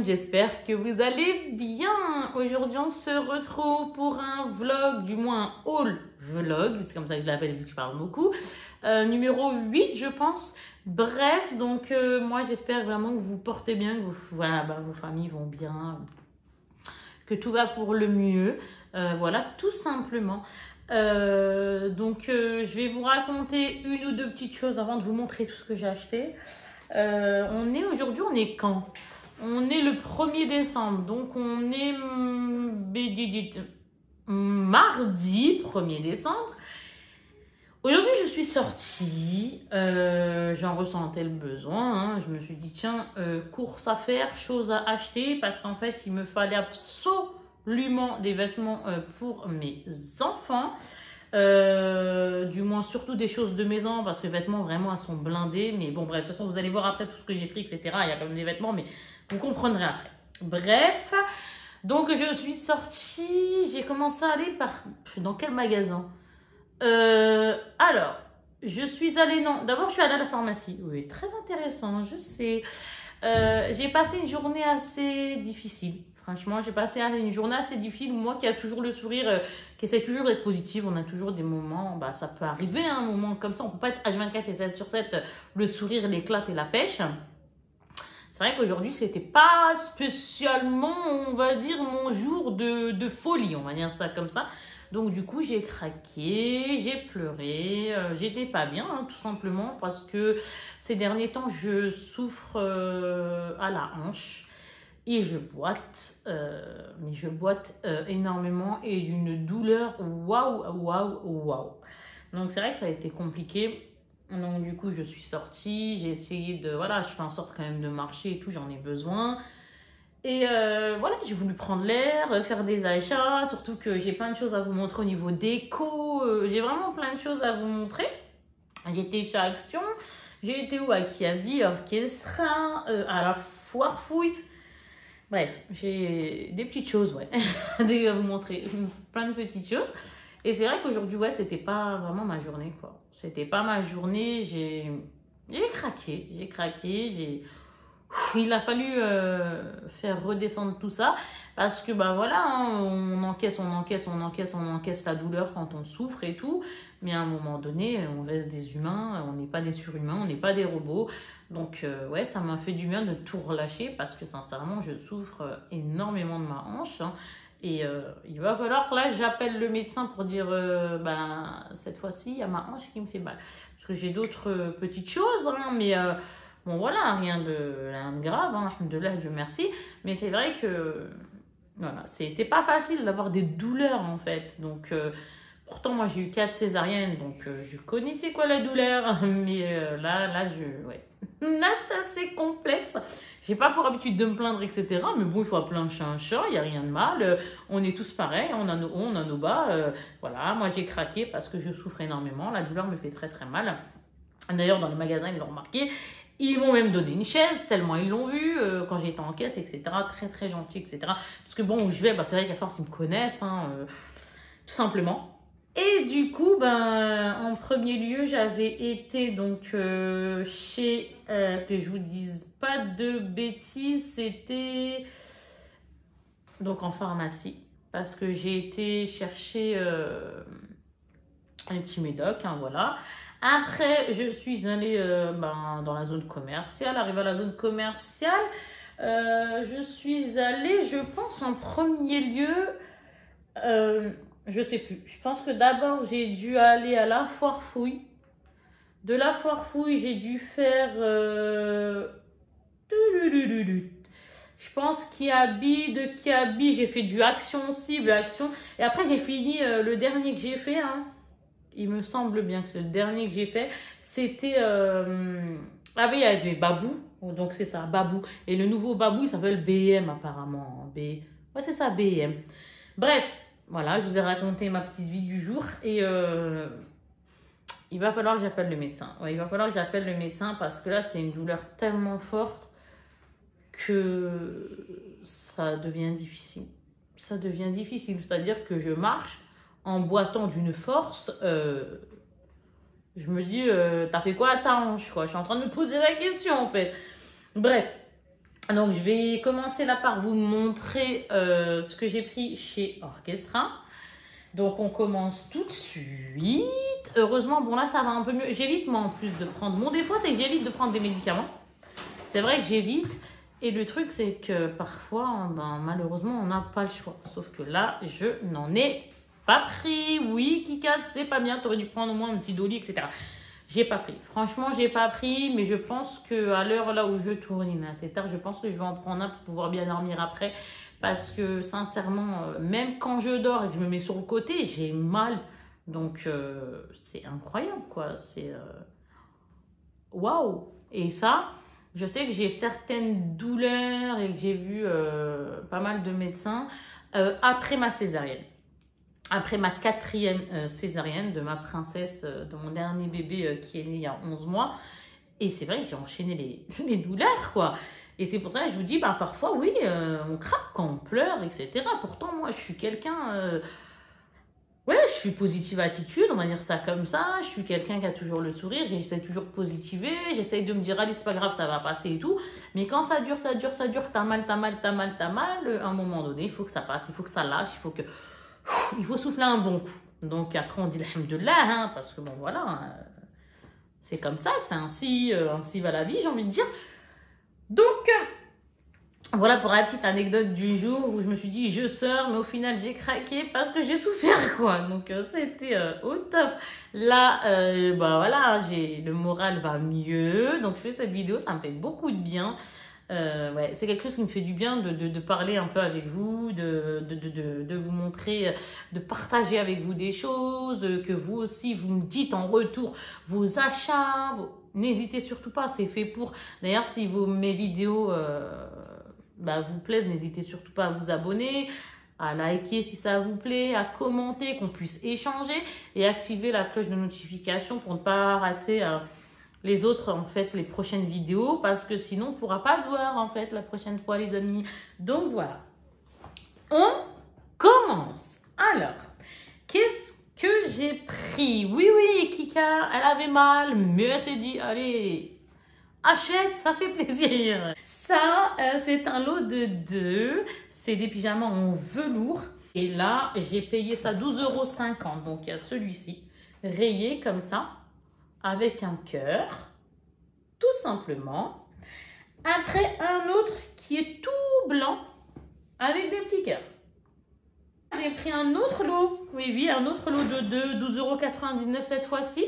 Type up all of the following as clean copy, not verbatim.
monde, j'espère que vous allez bien. Aujourd'hui, on se retrouve pour un vlog, du moins un haul vlog, c'est comme ça que je l'appelle vu que je parle beaucoup. Numéro 8, je pense. Bref, donc moi, j'espère vraiment que vous portez bien, que vos familles vont bien, que tout va pour le mieux. Voilà, tout simplement. Je vais vous raconter une ou deux petites choses avant de vous montrer tout ce que j'ai acheté. Aujourd'hui, on est quand? On est le 1er décembre, donc on est mardi 1er décembre. Aujourd'hui, je suis sortie, j'en ressentais le besoin, hein. Je me suis dit, tiens, course à faire, choses à acheter, parce qu'en fait, il me fallait absolument des vêtements pour mes enfants. Du moins surtout des choses de maison parce que les vêtements vraiment elles sont blindées, mais bon bref, de toute façon vous allez voir après tout ce que j'ai pris, etc. Il y a quand même des vêtements, mais vous comprendrez après. Bref, donc je suis sortie, j'ai commencé à aller dans quel magasin? Alors je suis allée, non, d'abord je suis allée à la pharmacie. Oui, très intéressant, je sais. J'ai passé une journée assez difficile. Franchement, j'ai passé une journée assez difficile. Moi qui a toujours le sourire, qui essaie toujours d'être positive, on a toujours des moments, ça peut arriver, hein, un moment comme ça. On ne peut pas être H24 et 7/7, le sourire, l'éclate et la pêche. C'est vrai qu'aujourd'hui, c'était pas spécialement, on va dire, mon jour de folie, on va dire ça comme ça. Donc du coup, j'ai craqué, j'ai pleuré, j'étais pas bien, hein, tout simplement, parce que ces derniers temps, je souffre à la hanche. Et je boite, mais je boite énormément et d'une douleur waouh. Donc c'est vrai que ça a été compliqué. Donc du coup je suis sortie, j'ai essayé de, voilà, je fais en sorte quand même de marcher et tout, j'en ai besoin. Et voilà, j'ai voulu prendre l'air, faire des achats, surtout que j'ai plein de choses à vous montrer au niveau déco. J'ai vraiment plein de choses à vous montrer. J'ai été chez Action, j'ai été où? À Kiabi, Orchestra, à la Foire Fouille. Bref, j'ai des petites choses, ouais, à vous montrer, plein de petites choses. Et c'est vrai qu'aujourd'hui, ouais, c'était pas vraiment ma journée, quoi. C'était pas ma journée, j'ai craqué, il a fallu faire redescendre tout ça parce que, voilà, hein, on encaisse la douleur quand on souffre et tout. Mais à un moment donné, on reste des humains, on n'est pas des surhumains, on n'est pas des robots. Donc, ouais, ça m'a fait du bien de tout relâcher parce que, sincèrement, je souffre énormément de ma hanche. Hein, et il va falloir que là, j'appelle le médecin pour dire, cette fois-ci, il y a ma hanche qui me fait mal. Parce que j'ai d'autres petites choses, hein, mais bon, voilà, rien de grave, hein, alhamdoulilah, Dieu merci. Mais c'est vrai que, voilà, c'est pas facile d'avoir des douleurs, en fait. Donc, pourtant, moi, j'ai eu 4 césariennes, donc je connais c'est quoi la douleur. Mais ouais. Là, c'est assez complexe. J'ai pas pour habitude de me plaindre, etc. Mais bon, il faut appeler un chat, il n'y a rien de mal. On est tous pareils, on a nos hauts, on a nos bas. Voilà, moi, j'ai craqué parce que je souffre énormément. La douleur me fait très, très mal. D'ailleurs, dans les magasins, ils l'ont remarqué. Ils m'ont même donné une chaise, tellement ils l'ont vu, quand j'étais en caisse, etc. Très, très gentil, etc. Parce que bon, où je vais, c'est vrai qu'à force, ils me connaissent, hein, tout simplement. Et du coup, en premier lieu, j'avais été donc chez, que je vous dise pas de bêtises, c'était donc en pharmacie. Parce que j'ai été chercher un petit médoc, hein, voilà. Après, je suis allée dans la zone commerciale. Arrivée à la zone commerciale, je suis allée, je pense, en premier lieu, je sais plus. Je pense que d'abord, j'ai dû aller à la Foire Fouille. De la Foire Fouille, j'ai dû faire... Je pense Kiabi, de Kiabi, j'ai fait du Action Cible, Action. Et après, j'ai fini le dernier que j'ai fait, hein. Il me semble bien que c'est le dernier que j'ai fait. C'était... il y avait Babou. Donc, c'est ça, Babou. Et le nouveau Babou, il s'appelle BM, apparemment. Ouais, c'est ça, BM. Bref, voilà, je vous ai raconté ma petite vie du jour. Et il va falloir que j'appelle le médecin. Ouais, il va falloir que j'appelle le médecin parce que là, c'est une douleur tellement forte que ça devient difficile. Ça devient difficile. C'est-à-dire que je marche en boitant d'une force, je me dis, t'as fait quoi à ta hanche, quoi? Je suis en train de me poser la question, en fait. Bref, Donc, je vais commencer là par vous montrer ce que j'ai pris chez Orchestra. Donc, on commence tout de suite. Heureusement, bon là, ça va un peu mieux. J'évite, moi, en plus de prendre... Mon défaut, c'est que j'évite de prendre des médicaments. C'est vrai que j'évite. Et le truc, c'est que parfois, ben, malheureusement, on n'a pas le choix. Sauf que là, je n'en ai pas pris. Oui, Kika, c'est pas bien. Tu aurais dû prendre au moins un petit Dolly, etc. J'ai pas pris. Franchement, j'ai pas pris. Mais je pense qu'à l'heure là où je tourne, il est assez tard. Je pense que je vais en prendre un pour pouvoir bien dormir après. Parce que sincèrement, même quand je dors et que je me mets sur le côté, j'ai mal. Donc, c'est incroyable, quoi. C'est... waouh! Et ça... Je sais que j'ai certaines douleurs et que j'ai vu pas mal de médecins après ma césarienne. Après ma 4e césarienne de ma princesse, de mon dernier bébé qui est né il y a 11 mois. Et c'est vrai que j'ai enchaîné les douleurs, quoi. Et c'est pour ça que je vous dis, bah, parfois, oui, on craque quand on pleure, etc. Pourtant, moi, je suis quelqu'un... ouais, je suis positive attitude, on va dire ça comme ça. Je suis quelqu'un qui a toujours le sourire, j'essaie toujours de positiver, j'essaie de me dire, allez, c'est pas grave, ça va passer et tout. Mais quand ça dure, t'as mal, à un moment donné, il faut que ça passe, il faut que ça lâche, il faut souffler un bon coup. Donc après, on dit alhamdoulilah, hein, parce que bon, voilà, c'est comme ça, c'est ainsi va la vie, j'ai envie de dire. Donc... voilà pour la petite anecdote du jour où je me suis dit je sors, mais au final j'ai craqué parce que j'ai souffert, quoi. Donc c'était au top. Là, bah voilà, le moral va mieux. Donc je fais cette vidéo, ça me fait beaucoup de bien. Ouais, c'est quelque chose qui me fait du bien de parler un peu avec vous, de vous montrer, de partager avec vous des choses, que vous aussi vous me dites en retour vos achats. N'hésitez surtout pas, c'est fait pour. D'ailleurs, si mes vidéos... bah, vous plaisent, n'hésitez surtout pas à vous abonner, à liker si ça vous plaît, à commenter, qu'on puisse échanger et activer la cloche de notification pour ne pas rater les autres, en fait, les prochaines vidéos, parce que sinon on ne pourra pas se voir, en fait, la prochaine fois, les amis. Donc voilà, on commence. Alors, qu'est-ce que j'ai pris? Oui, Kika, elle avait mal, mais elle s'est dit, allez... achète, ça fait plaisir. Ça, c'est un lot de 2. C'est des pyjamas en velours. Et là, j'ai payé ça 12,50 €. Donc, il y a celui-ci, rayé comme ça, avec un cœur, tout simplement. Après, un autre qui est tout blanc, avec des petits cœurs. J'ai pris un autre lot. Oui, un autre lot de 2, 12,99 € cette fois-ci.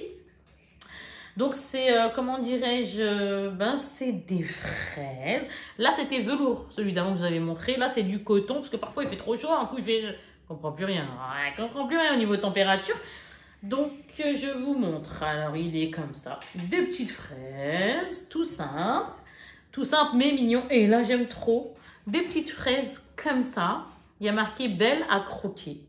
Donc, c'est, comment dirais-je, ben, c'est des fraises. Là, c'était velours, celui d'avant que je vous avais montré. Là, c'est du coton, parce que parfois, il fait trop chaud. Un coup, je comprends plus rien. Je comprends plus rien au niveau de température. Donc, je vous montre. Alors, il est comme ça. Des petites fraises, tout simple. Tout simple, mais mignon. Et là, j'aime trop. Des petites fraises comme ça. Il y a marqué « Belle à croquer ».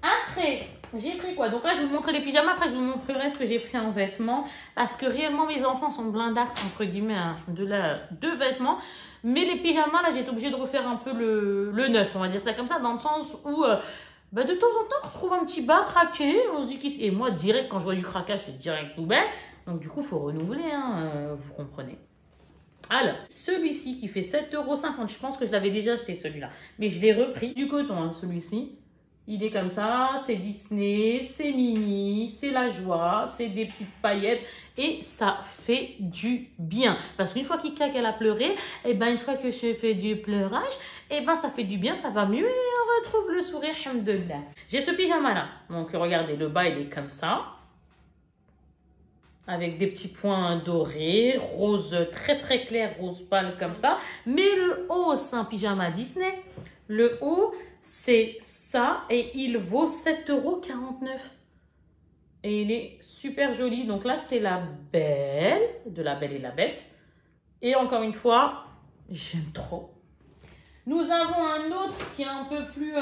Après, j'ai pris quoi? Donc là, je vais vous montrer les pyjamas. Après, je vous montrerai ce que j'ai pris en vêtements. Parce que réellement, mes enfants sont blindax, entre guillemets, hein, de vêtements. Mais les pyjamas, là, j'ai été obligée de refaire un peu le neuf. On va dire ça comme ça, dans le sens où, bah, de temps en temps, on retrouve un petit bas craqué. On se dit qu'il... Et moi, direct, quand je vois du craquage, c'est direct poubelle. Donc, du coup, il faut renouveler, hein, vous comprenez. Alors, celui-ci qui fait 7,50 €. Je pense que je l'avais déjà acheté, celui-là. Mais je l'ai repris. Du coton, hein, celui-ci. Il est comme ça, c'est Disney, c'est mini, c'est la joie, c'est des petites paillettes et ça fait du bien. Parce qu'une fois Kika qu'elle a pleuré, et ben une fois que je fais du pleurage, et ben ça fait du bien, ça va mieux et on retrouve le sourire, alhamdoulilah. J'ai ce pyjama là, donc regardez, le bas il est comme ça. Avec des petits points dorés, rose très très clair, rose pâle comme ça. Mais le haut, c'est un pyjama Disney. Le haut, c'est ça et il vaut 7,49 €. Et il est super joli. Donc là, c'est la Belle, de La Belle et la Bête. Et encore une fois, j'aime trop. Nous avons un autre qui est un peu plus,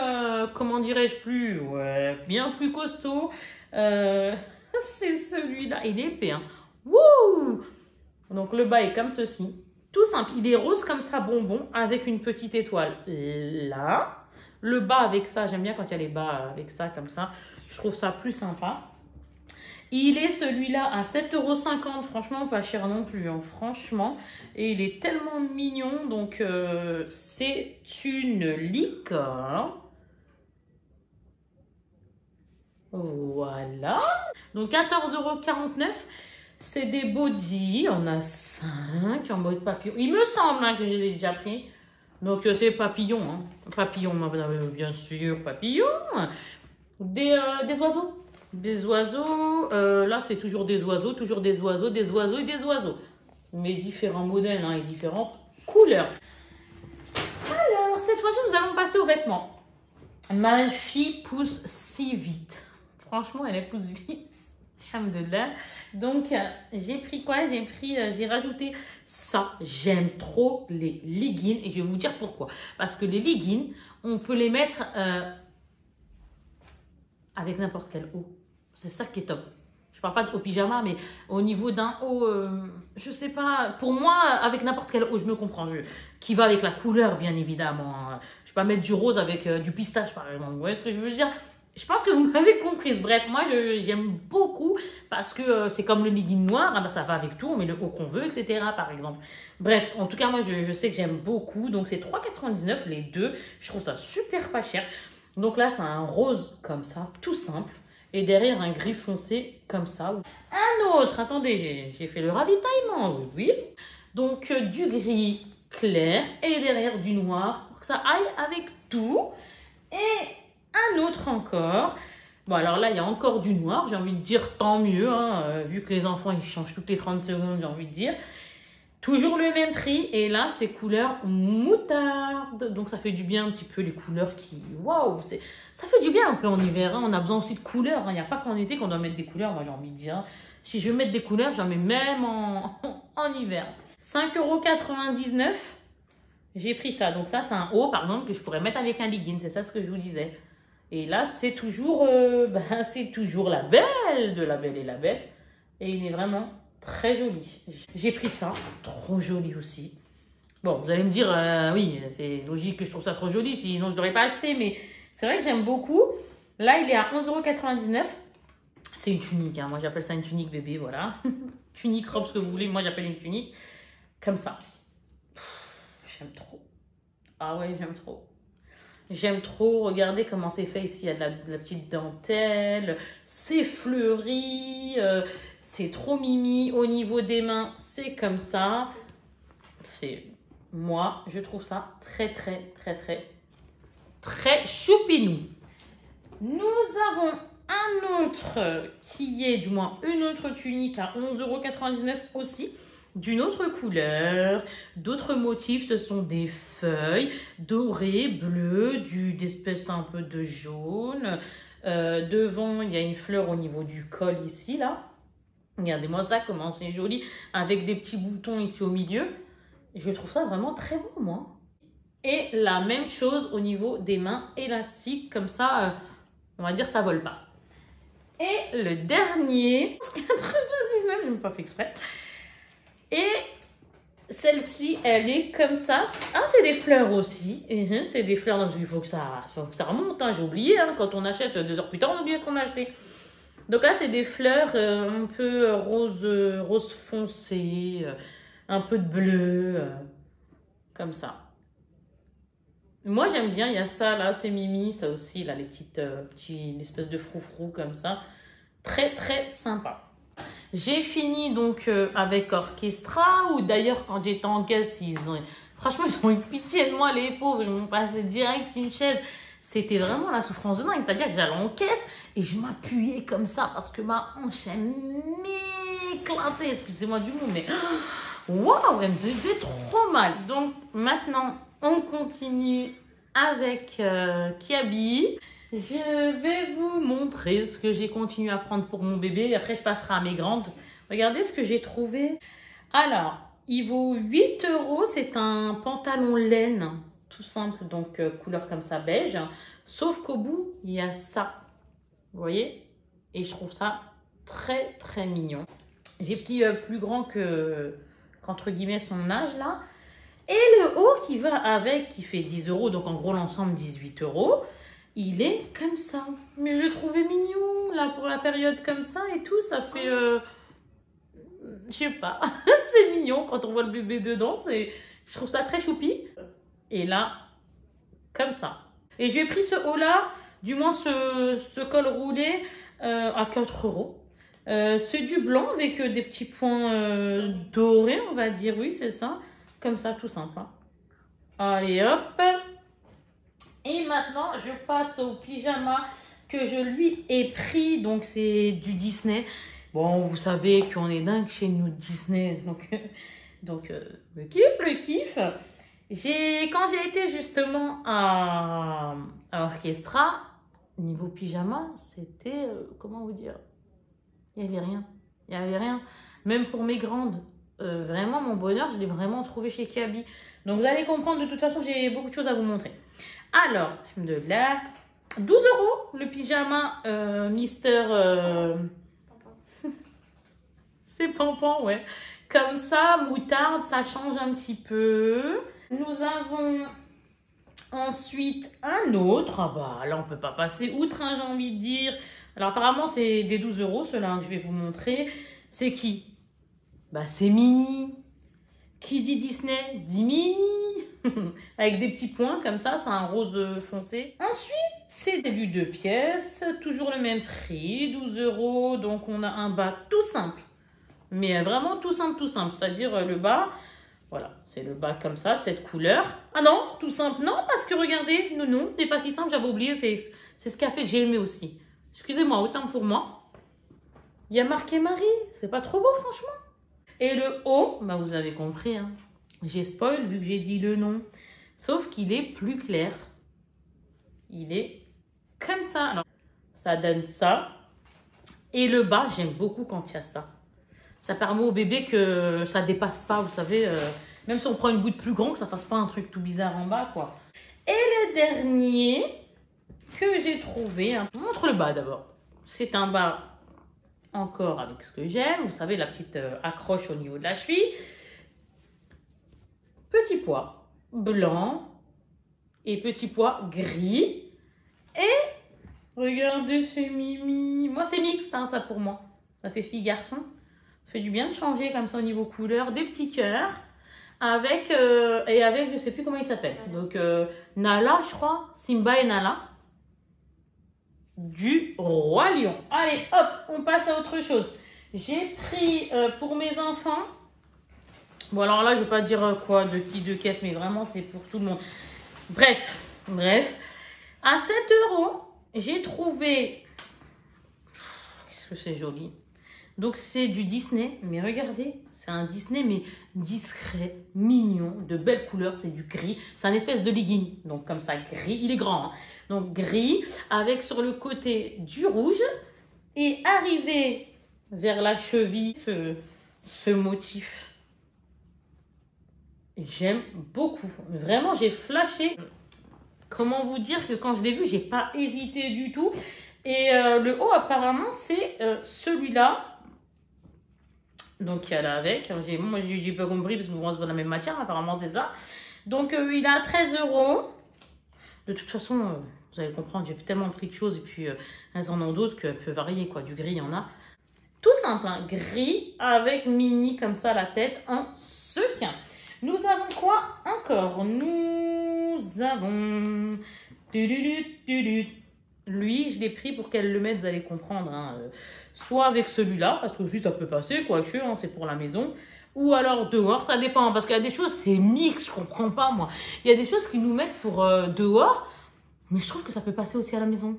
comment dirais-je, bien plus costaud. C'est celui-là. Il est épais, hein. Wouh! Donc le bas est comme ceci. Tout simple, il est rose comme ça, bonbon, avec une petite étoile là. Le bas avec ça, j'aime bien quand il y a les bas avec ça, comme ça. Je trouve ça plus sympa. Il est celui-là à 7,50 €. Franchement, pas cher non plus, hein, franchement. Et il est tellement mignon. Donc, c'est une licorne. Voilà. Donc, 14,49 €. C'est des body. On a 5 en mode papillon. Il me semble hein, que j'ai déjà pris. Donc, c'est papillon. Hein. Papillon, bien sûr, papillon. Des oiseaux. Des oiseaux. Là, c'est toujours des oiseaux, des oiseaux et des oiseaux. Mais différents modèles hein, et différentes couleurs. Alors, cette fois-ci, nous allons passer aux vêtements. Ma fille pousse si vite. Franchement, elle pousse vite. Alhamdoulilah. Donc, j'ai pris quoi? J'ai rajouté ça. J'aime trop les leggings et je vais vous dire pourquoi. Parce que les leggings, on peut les mettre avec n'importe quel haut. C'est ça qui est top. Je parle pas au pyjama, mais au niveau d'un haut, je sais pas. Pour moi, avec n'importe quel haut, je me comprends. Qui va avec la couleur, bien évidemment. Je peux pas mettre du rose avec du pistache, par exemple. Vous voyez ce que je veux dire? Je pense que vous m'avez comprise. Bref, moi, j'aime beaucoup parce que c'est comme le legging noir. Ah ben, ça va avec tout. On met le haut qu'on veut, etc. par exemple. Bref, en tout cas, moi, je sais que j'aime beaucoup. Donc, c'est 3,99 € les deux. Je trouve ça super pas cher. Donc là, c'est un rose comme ça, tout simple. Et derrière, un gris foncé comme ça. Un autre, attendez, j'ai fait le ravitaillement, oui. Donc, du gris clair et derrière du noir pour que ça aille avec tout. Et un autre encore. Bon, alors là, il y a encore du noir. J'ai envie de dire tant mieux, hein, vu que les enfants, ils changent toutes les 30 secondes, j'ai envie de dire. Toujours le même prix. Et là, c'est couleur moutarde. Donc, ça fait du bien un petit peu les couleurs qui... Waouh, ça fait du bien un peu en hiver. Hein. On a besoin aussi de couleurs. Hein. Il n'y a pas qu'en été qu'on doit mettre des couleurs. Moi, j'ai envie de dire. Si je veux mettre des couleurs, j'en mets même en hiver. 5,99 €. J'ai pris ça. Donc, ça, c'est un haut, par exemple, que je pourrais mettre avec un legging. C'est ça ce que je vous disais. Et là, c'est toujours, c'est toujours la belle de La Belle et la Bête. Et il est vraiment très joli. J'ai pris ça. Trop joli aussi. Bon, vous allez me dire, oui, c'est logique que je trouve ça trop joli. Sinon, je ne l'aurais pas acheté. Mais c'est vrai que j'aime beaucoup. Là, il est à 11,99 €. C'est une tunique. Hein. Moi, j'appelle ça une tunique bébé. Voilà. Tunique, robe, ce que vous voulez. Moi, j'appelle une tunique. Comme ça. J'aime trop. Ah ouais, j'aime trop. J'aime trop. Regardez comment c'est fait ici. Il y a de la petite dentelle. C'est fleuri. C'est trop mimi. Au niveau des mains, c'est comme ça. Moi, je trouve ça très, très, très, très, très choupinou. Nous avons un autre qui est, du moins, une autre tunique à 11,99 € aussi. D'une autre couleur, d'autres motifs, ce sont des feuilles dorées, bleues, d'espèces un peu de jaune. Devant, il y a une fleur au niveau du col ici, là. Regardez-moi ça, comment c'est joli, avec des petits boutons ici au milieu. Je trouve ça vraiment très beau, moi. Et la même chose au niveau des mains élastiques, comme ça, on va dire ça vole pas. Et le dernier, 99, je ne l'ai pas fait exprès. Et celle-ci, elle est comme ça. Ah, c'est des fleurs aussi. C'est des fleurs, donc il faut que ça remonte. Hein. J'ai oublié, hein. Quand on achète 2 heures plus tard, on oublie ce qu'on a acheté. Donc là, c'est des fleurs un peu rose foncé, un peu de bleu, comme ça. Moi, j'aime bien. Il y a ça, là, c'est Mimi. Ça aussi, là, les petites espèces de froufrou comme ça. Très, très sympa. J'ai fini donc avec Orchestra, ou d'ailleurs quand j'étais en caisse, franchement ils ont eu pitié de moi les pauvres, ils m'ont passé direct une chaise. C'était vraiment la souffrance de dingue, c'est-à-dire que j'allais en caisse et je m'appuyais comme ça parce que ma hanche elle m'éclatait, excusez-moi du mot, mais waouh, elle me faisait trop mal. Donc maintenant on continue avec Kiabi. Je vais vous montrer ce que j'ai continué à prendre pour mon bébé. Et après, je passerai à mes grandes. Regardez ce que j'ai trouvé. Alors, il vaut 8 €. C'est un pantalon laine, tout simple. Donc, couleur comme ça, beige. Sauf qu'au bout, il y a ça. Vous voyez? Et je trouve ça très, très mignon. J'ai pris plus grand qu'entre guillemets son âge, là. Et le haut qui va avec, qui fait 10 €. Donc, en gros, l'ensemble, 18 €. il est comme ça. Mais je l'ai trouvé mignon, là, pour la période comme ça et tout. Ça fait... je sais pas. C'est mignon quand on voit le bébé dedans. Je trouve ça très choupi. Et là, comme ça. Et j'ai pris ce haut-là, du moins ce col roulé, à 4 €. C'est du blanc avec des petits points dorés, on va dire. Oui, c'est ça. Comme ça, tout simple. Hein. Allez, hop. Et maintenant, je passe au pyjama que je lui ai pris. Donc, c'est du Disney. Bon, vous savez qu'on est dingue chez nous, Disney. Donc le kiff. Quand j'ai été justement à Orchestra, niveau pyjama, c'était, comment vous dire, il n'y avait rien. Il n'y avait rien. Même pour mes grandes. Vraiment, mon bonheur, je l'ai vraiment trouvé chez Kiabi. Donc, vous allez comprendre. De toute façon, j'ai beaucoup de choses à vous montrer. Alors, de là, 12 € le pyjama Mister... C'est Pampan, ouais. Comme ça, moutarde, ça change un petit peu. Nous avons ensuite un autre. Ah bah, là, on ne peut pas passer outre, hein, j'ai envie de dire. Alors, apparemment, c'est des 12 €, ceux-là que je vais vous montrer. C'est qui? Bah, c'est Minnie. Qui dit Disney dit Minnie. Avec des petits points comme ça, c'est un rose foncé. Ensuite, c'est du 2 pièces. Toujours le même prix, 12 €. Donc, on a un bas tout simple. Mais vraiment tout simple. C'est-à-dire le bas, voilà, c'est le bas comme ça, de cette couleur. Ah non, tout simple, non, parce que regardez, non, n'est pas si simple, j'avais oublié, c'est ce qui a fait que j'ai aimé aussi. Excusez-moi, autant pour moi. Il y a marqué Marie, c'est pas trop beau franchement. Et le haut, bah vous avez compris, hein. J'ai spoil vu que j'ai dit le nom. Sauf qu'il est plus clair. Il est comme ça. Alors, ça donne ça. Et le bas, j'aime beaucoup quand il y a ça. Ça permet au bébé que ça dépasse pas, vous savez. Même si on prend une goutte plus grande, que ça fasse pas un truc tout bizarre en bas, quoi. Et le dernier que j'ai trouvé, hein, je vous montre le bas d'abord. C'est un bas encore avec ce que j'aime. Vous savez, la petite accroche au niveau de la cheville. Petit pois blanc et petit pois gris. Et regardez, c'est Mimi. Moi, c'est mixte, hein, ça pour moi. Ça fait fille-garçon. Ça fait du bien de changer comme ça au niveau couleur. Des petits cœurs. Avec, je sais plus comment il s'appelle. Donc, Nala, je crois. Simba et Nala. Du Roi Lion. Allez, hop, on passe à autre chose. J'ai pris pour mes enfants. Bon, alors là, je ne vais pas dire quoi, de qui, de caisse, mais vraiment, c'est pour tout le monde. Bref. À 7 €, j'ai trouvé... Qu'est-ce que c'est joli. Donc, c'est du Disney. Mais regardez, c'est un Disney, mais discret, mignon, de belles couleurs. C'est du gris. C'est un espèce de legging. Donc, comme ça, gris. Il est grand. Hein. Donc, gris, avec sur le côté du rouge. Et arrivé vers la cheville, ce motif. J'aime beaucoup. Vraiment, j'ai flashé. Comment vous dire que quand je l'ai vu, j'ai pas hésité du tout. Et le haut, apparemment, c'est celui-là. Donc, il y a là avec. Moi, j'ai pas compris parce que bon, c'est pas la même matière. Apparemment, c'est ça. Donc, il a 13 €. De toute façon, vous allez comprendre, j'ai tellement pris de choses. Et puis, elles en ont d'autres qu'elles peuvent varier, quoi. Du gris, il y en a. Tout simple, hein. Gris avec Minnie comme ça, la tête en sequin. Nous avons quoi encore? Nous avons... Lui, je l'ai pris pour qu'elle le mette, vous allez comprendre. Hein. Soit avec celui-là, parce que aussi ça peut passer, quoique, hein, c'est pour la maison. Ou alors dehors, ça dépend. Parce qu'il y a des choses, c'est mix, je comprends pas moi. Il y a des choses qui nous mettent pour dehors, mais je trouve que ça peut passer aussi à la maison.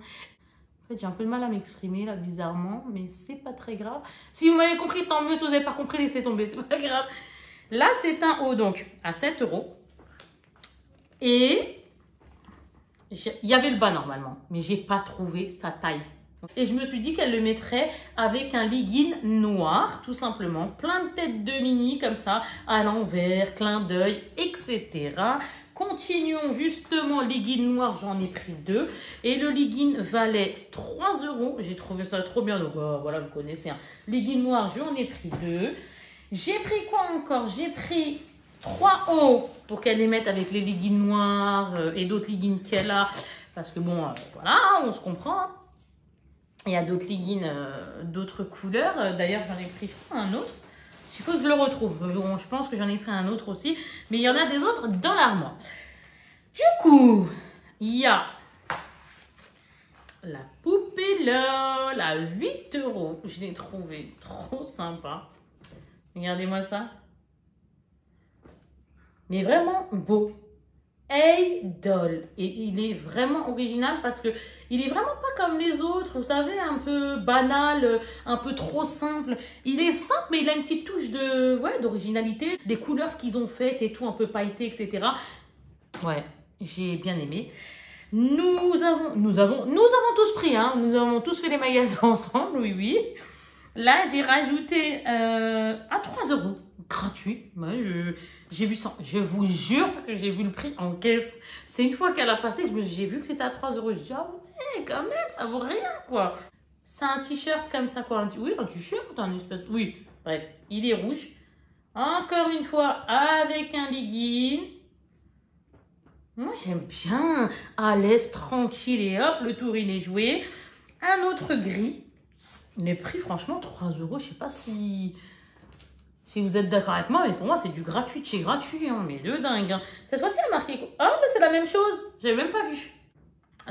En fait, j'ai un peu de mal à m'exprimer là, bizarrement, mais c'est pas très grave. Si vous m'avez compris, tant mieux. Si vous n'avez pas compris, laissez tomber, c'est pas grave. Là, c'est un haut, donc, à 7 €. Et il y avait le bas normalement, mais j'ai pas trouvé sa taille. Et je me suis dit qu'elle le mettrait avec un legging noir, tout simplement. Plein de têtes de Minnie, comme ça, à l'envers, clin d'œil, etc. Continuons justement, legging noir, j'en ai pris 2. Et le legging valait 3 €. J'ai trouvé ça trop bien, donc voilà, vous connaissez. Hein. Legging noir, j'en ai pris 2. J'ai pris quoi encore? J'ai pris 3 hauts pour qu'elle les mette avec les leggings noirs et d'autres leggings qu'elle a. Parce que bon, voilà, hein, on se comprend. Hein. Il y a d'autres leggings, d'autres couleurs. D'ailleurs, j'en ai pris, je crois, un autre. Il faut que je le retrouve. Bon, je pense que j'en ai pris un autre aussi. Mais il y en a des autres dans l'armoire. Du coup, il y a la poupée LOL à 8 €. Je l'ai trouvé trop sympa. Regardez-moi ça. Mais vraiment beau. Hey Doll. Et il est vraiment original parce que il est vraiment pas comme les autres, vous savez, un peu banal, un peu trop simple. Il est simple, mais il a une petite touche de, ouais, d'originalité. Des couleurs qu'ils ont faites et tout, un peu pailleté, etc. Ouais, j'ai bien aimé. Nous avons tous pris, hein. Nous avons tous fait les magasins ensemble, oui, oui. Là, j'ai rajouté à 3 €. Gratuit. Ouais, j'ai vu ça. Je vous jure que j'ai vu le prix en caisse. C'est une fois qu'elle a passé que j'ai vu que c'était à 3 €. Je dis, ah ouais, quand même, ça vaut rien, quoi. C'est un t-shirt comme ça, quoi. Oui, un t-shirt, un espèce. Oui, bref, il est rouge. Encore une fois, avec un legging. Moi, j'aime bien. À l'aise, tranquille et hop, le tour, il est joué. Un autre gris. Les prix, franchement, 3 €. Je sais pas si vous êtes d'accord avec moi, mais pour moi, c'est du gratuit de chez gratuit. Hein, mais de dingue. Hein. Cette fois-ci, elle a marqué quoi? Ah, mais c'est la même chose. J'avais même pas vu.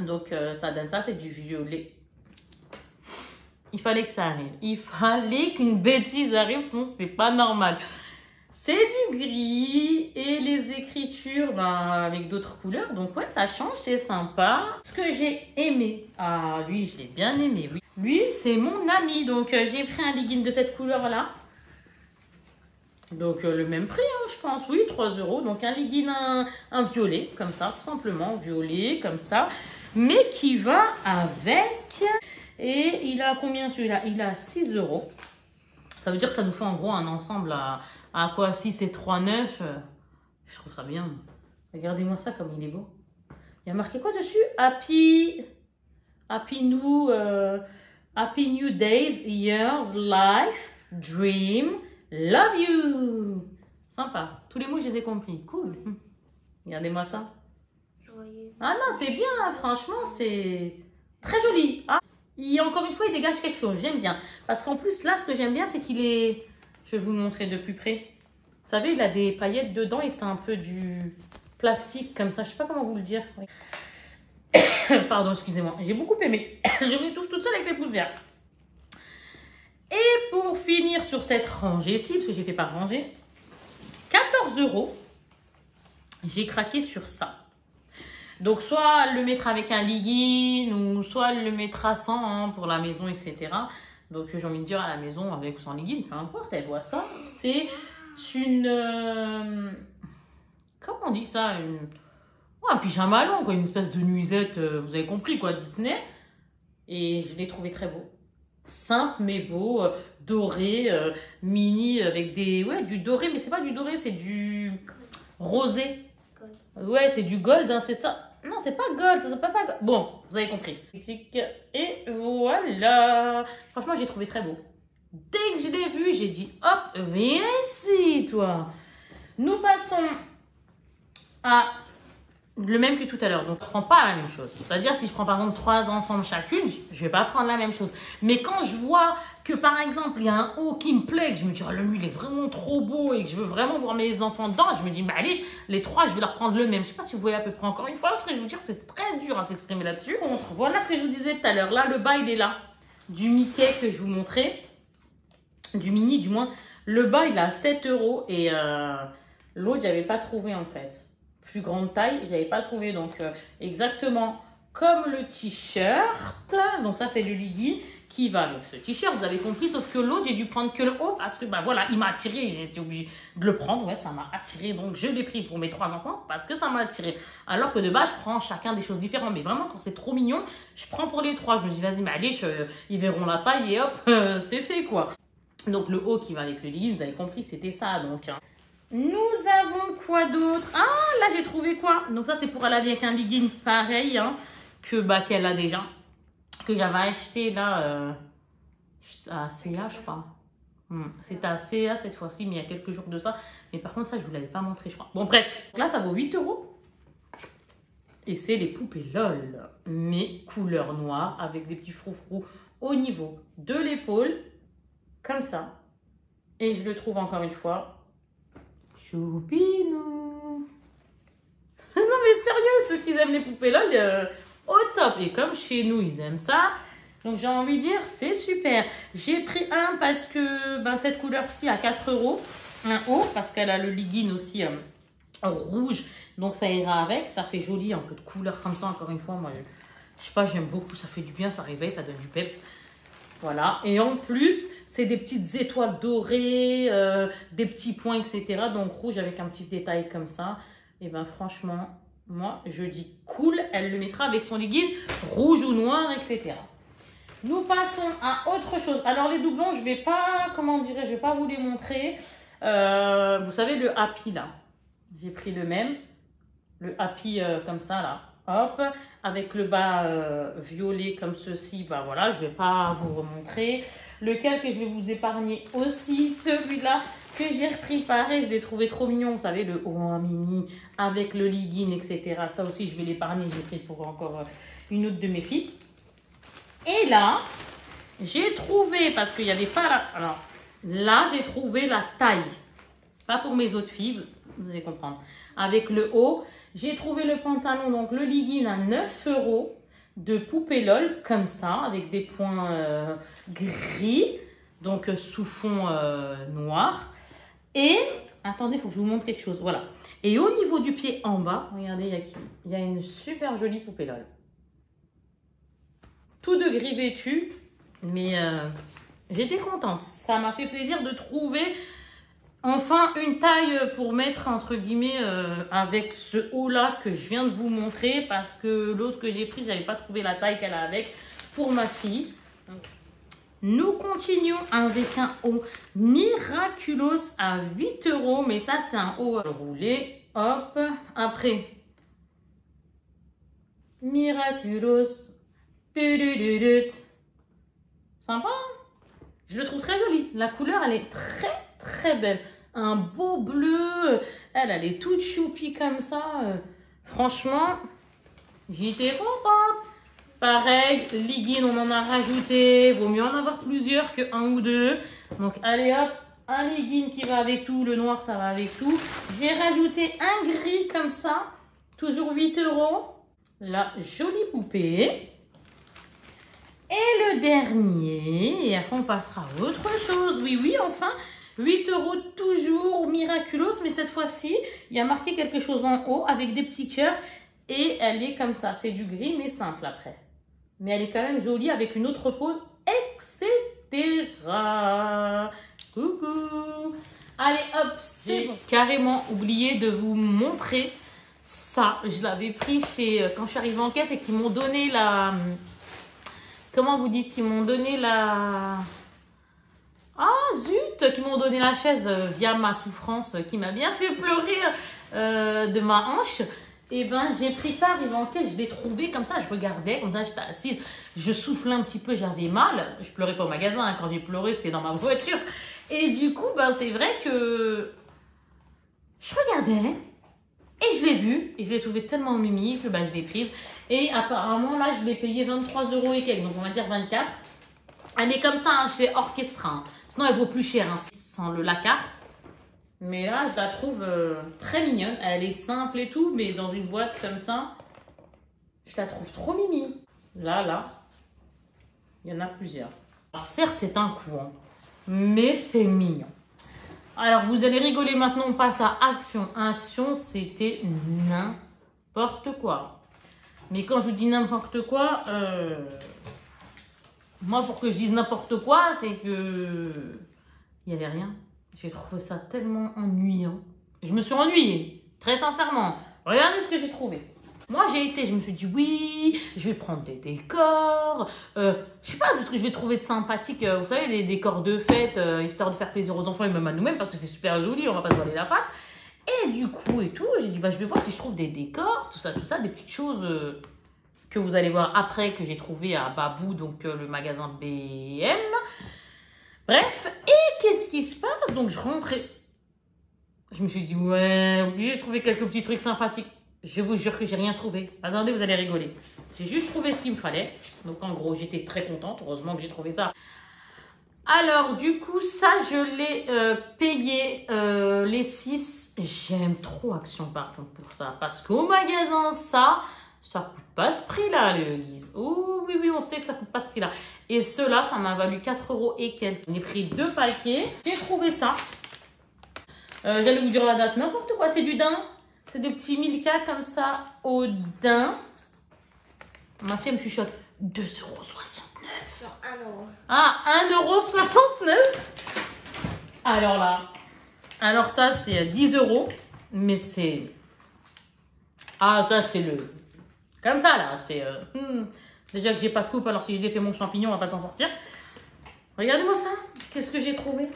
Donc, ça donne ça, c'est du violet. Il fallait que ça arrive. Il fallait qu'une bêtise arrive, sinon, c'était pas normal. C'est du gris et les écritures ben, avec d'autres couleurs. Donc, ouais, ça change, c'est sympa. Ce que j'ai aimé, ah, lui, je l'ai bien aimé, oui. Lui, c'est mon ami. Donc, j'ai pris un legging de cette couleur-là. Donc, le même prix, hein, je pense. Oui, 3 €. Donc, un legging, un violet, comme ça, tout simplement. Violet, comme ça. Mais qui va avec. Et il a combien celui-là? Il a 6 €. Ça veut dire que ça nous fait en gros un ensemble à quoi 6 et 3, 9. Je trouve ça bien. Regardez-moi ça comme il est beau. Il y a marqué quoi dessus? Happy New Days, Years, Life, Dream, Love You. Sympa. Tous les mots, je les ai compris. Cool. Regardez-moi ça. Joyeux. Ah non, c'est bien. Franchement, c'est très joli. Ah. Encore une fois, il dégage quelque chose. J'aime bien. Parce qu'en plus, là, ce que j'aime bien, c'est qu'il est... Je vais vous le montrer de plus près. Vous savez, il a des paillettes dedans et c'est un peu du plastique comme ça. Je ne sais pas comment vous le dire. Oui. Pardon, excusez-moi. J'ai beaucoup aimé. Je m'étouffe toute seule avec les poussières. Et pour finir sur cette rangée-ci, parce que j'ai fait par rangée, 14 €. J'ai craqué sur ça. Donc, soit le mettre avec un legging ou soit le mettre à 100 hein, pour la maison, etc. Donc, j'ai envie de dire à la maison avec ou sans legging, peu importe, elle voit ça. C'est une... comment on dit ça? Un pyjama long, quoi, une espèce de nuisette, vous avez compris, quoi, Disney. Et je l'ai trouvé très beau. Simple mais beau, doré, mini, avec des... Ouais, du doré, mais c'est pas du doré, c'est du rosé. Ouais, c'est du gold, hein, c'est ça. Non, c'est pas gold, ça s'appelle pas gold. Bon, vous avez compris. Et voilà. Franchement, j'ai trouvé très beau. Dès que je l'ai vu, j'ai dit, hop, viens ici, toi. Nous passons à le même que tout à l'heure. Donc, je ne prends pas la même chose. C'est-à-dire, si je prends par exemple 3 ensemble chacune, je ne vais pas prendre la même chose. Mais quand je vois que par exemple, il y a un haut qui me plaît, que je me dis, oh, lui, il est vraiment trop beau et que je veux vraiment voir mes enfants dedans, je me dis, bah allez, les 3, je vais leur prendre le même. Je ne sais pas si vous voyez à peu près encore une fois ce que je veux dire, c'est très dur à s'exprimer là-dessus. Voilà ce que je vous disais tout à l'heure. Là, le bas, il est là. Du Mickey que je vous montrais. Du mini, du moins. Le bas, il est à 7 € et l'autre, je n'avais pas trouvé en fait. Plus grande taille, je n'avais pas trouvé. Donc, exactement comme le t-shirt. Donc, ça, c'est le legging qui va avec ce t-shirt. Vous avez compris, sauf que l'autre, j'ai dû prendre que le haut parce que, bah voilà, il m'a attiré. J'ai été obligée de le prendre. Ouais, ça m'a attiré. Donc, je l'ai pris pour mes 3 enfants parce que ça m'a attiré. Alors que de base, je prends chacun des choses différentes. Mais vraiment, quand c'est trop mignon, je prends pour les 3. Je me dis, vas-y, mais allez, ils verront la taille et hop, c'est fait, quoi. Donc, le haut qui va avec le legging, vous avez compris, c'était ça. Donc, hein. Nous avons quoi d'autre? Ah, là, j'ai trouvé quoi? Donc, ça, c'est pour aller avec un legging pareil hein, qu'elle a déjà. Que j'avais acheté là à CA, je crois. C'était à CA cette fois-ci, mais il y a quelques jours de ça. Mais par contre, ça, je ne vous l'avais pas montré, je crois. Bon, bref. Là, ça vaut 8 €. Et c'est les poupées LOL, mais couleur noire avec des petits froufrous au niveau de l'épaule, comme ça. Et je le trouve encore une fois choupinou. Non mais sérieux, ceux qui aiment les poupées LOL, au top. Et comme chez nous, ils aiment ça, donc j'ai envie de dire, c'est super. J'ai pris un parce que cette couleur-ci à 4 €, un haut, parce qu'elle a le legging aussi rouge, donc ça ira avec. Ça fait joli, un peu de couleur comme ça, encore une fois. Moi, je sais pas, j'aime beaucoup, ça fait du bien, ça réveille, ça donne du peps. Voilà, et en plus, c'est des petites étoiles dorées, des petits points, etc. Donc rouge avec un petit détail comme ça. Et ben franchement, moi, je dis cool. Elle le mettra avec son legging rouge ou noir, etc. Nous passons à autre chose. Alors les doublons, je vais pas, je vais pas vous les montrer. Vous savez, le happy là. J'ai pris le même. Le happy comme ça là. Hop, avec le bas violet comme ceci, voilà, je ne vais pas vous remontrer. Lequel que je vais vous épargner aussi, celui-là que j'ai repris pareil, je l'ai trouvé trop mignon. Vous savez, le haut en mini avec le legging, etc. Ça aussi, je vais l'épargner, j'ai pris pour encore une autre de mes filles. Et là, j'ai trouvé, parce qu'il n'y avait pas la... Alors, là, j'ai trouvé la taille. Pas pour mes autres filles, vous allez comprendre. Avec le haut, j'ai trouvé le pantalon, donc le legging à 9 € de poupée LOL, comme ça, avec des points gris, donc sous fond noir. Et, attendez, il faut que je vous montre quelque chose, voilà. Et au niveau du pied en bas, regardez, il y a une super jolie poupée LOL. Tout de gris vêtu, mais j'étais contente. Ça m'a fait plaisir de trouver enfin une taille pour mettre entre guillemets avec ce haut là que je viens de vous montrer, parce que l'autre que j'ai pris, j'avais pas trouvé la taille qu'elle a avec pour ma fille. Nous continuons avec un haut Miraculous à 8 €, mais ça c'est un haut roulé. Hop, après Miraculous. Sympa, hein? Je le trouve très joli. La couleur, elle est très belle. Un beau bleu. Elle est toute choupie comme ça. Franchement, j'étais contente. Pareil, legging, on en a rajouté. Vaut mieux en avoir plusieurs que un ou deux. Donc, allez hop, un legging qui va avec tout. Le noir, ça va avec tout. J'ai rajouté un gris comme ça. Toujours 8 €. La jolie poupée. Et le dernier, et après on passera à autre chose. Oui, enfin, 8 € toujours Miraculous, mais cette fois-ci, il y a marqué quelque chose en haut avec des petits cœurs. Et elle est comme ça, c'est du gris, mais simple après. Mais elle est quand même jolie avec une autre pose, etc. Coucou. Allez, hop, c'est bon. Carrément oublié de vous montrer ça. Je l'avais pris quand je suis arrivée en caisse et qu'ils m'ont donné la... Comment vous dites? Qu'ils m'ont donné la... Ah zut! Qu'ils m'ont donné la chaise via ma souffrance qui m'a bien fait pleurer de ma hanche. Et ben j'ai pris ça, arrivé en caisse, je l'ai trouvé comme ça, je regardais, comme ça j'étais assise, je soufflais un petit peu, j'avais mal. Je pleurais pas au magasin, hein. Quand j'ai pleuré c'était dans ma voiture. Et du coup, c'est vrai que je regardais et je l'ai vue et je l'ai trouvée tellement mimi que je l'ai prise. Et apparemment là je l'ai payé 23 € et quelques, donc on va dire 24. Elle est comme ça, hein, chez Orchestra. Hein. Sinon elle vaut plus cher, hein, sans le lacard. Mais là je la trouve très mignonne. Elle est simple et tout, mais dans une boîte comme ça, je la trouve trop mimi. Là, il y en a plusieurs. Alors certes c'est un coup, hein, mais c'est mignon. Alors vous allez rigoler maintenant, on passe à Action. Action, c'était n'importe quoi. Mais quand je vous dis n'importe quoi, moi pour que je dise n'importe quoi, c'est que il n'y avait rien. J'ai trouvé ça tellement ennuyant. Je me suis ennuyée, très sincèrement. Regardez ce que j'ai trouvé. Moi je me suis dit oui, je vais prendre des décors. Je sais pas tout ce que je vais trouver de sympathique. Vous savez, des décors de fête, histoire de faire plaisir aux enfants et même à nous-mêmes, parce que c'est super joli, on va pas se voiler la face. Et du coup j'ai dit je vais voir si je trouve des décors, tout ça, des petites choses que vous allez voir après, que j'ai trouvé à Babou, donc le magasin BM. Bref, et qu'est-ce qui se passe? Donc je rentrais. Je me suis dit ouais, j'ai trouvé quelques petits trucs sympathiques. Je vous jure que j'ai rien trouvé. Attendez, vous allez rigoler. J'ai juste trouvé ce qu'il me fallait. Donc en gros, j'étais très contente. Heureusement que j'ai trouvé ça. Alors du coup, ça, je l'ai payé les 6. J'aime trop Action par contre pour ça. Parce qu'au magasin, ça coûte pas ce prix-là, le guise. Oh oui, oui, on sait que ça coûte pas ce prix-là. Et ceux-là, ça m'a valu 4 € et quelques. J'ai pris 2 paquets. J'ai trouvé ça. J'allais vous dire la date, n'importe quoi, c'est du daim. C'est des petits Milka comme ça au daim. Ma fille me chuchote 2,69 €. Non, 1 €. Ah, 1,69 €. Alors là, alors ça c'est 10 €, mais c'est... Ah, ça c'est le... Comme ça là, c'est... Déjà que j'ai pas de coupe, alors si je défais mon champignon, on va pas s'en sortir. Regardez-moi ça, qu'est-ce que j'ai trouvé?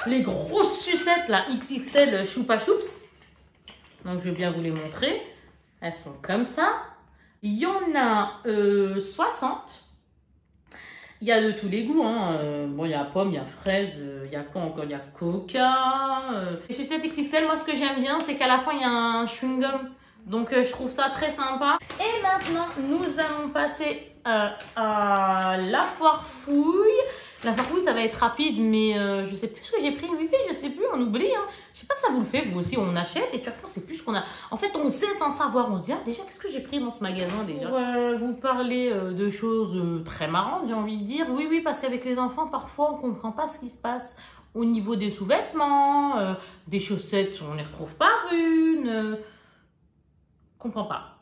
Les grosses sucettes là, XXL Choupa Choups. Donc je vais bien vous les montrer. Elles sont comme ça. Il y en a 60. Il y a de tous les goûts. Hein. Bon, il y a pomme, il y a fraise, il y a quoi encore? Il y a coca. Les sucettes XXL, moi ce que j'aime bien, c'est qu'à la fin il y a un chewing-gum. Donc je trouve ça très sympa. Et maintenant, nous allons passer à la foire fouille. La foire fouille, ça va être rapide, mais je sais plus ce que j'ai pris. Oui, je sais plus, on oublie. Hein. Je sais pas si ça vous le fait, vous aussi, on achète et puis après on sait plus ce qu'on a. En fait, on sait sans savoir. On se dit, ah, déjà, qu'est-ce que j'ai pris dans ce magasin déjà? Pour vous parler de choses très marrantes, j'ai envie de dire. Oui, oui, parce qu'avec les enfants, parfois, on comprend pas ce qui se passe au niveau des sous-vêtements, des chaussettes, on les retrouve par une. Comprends pas.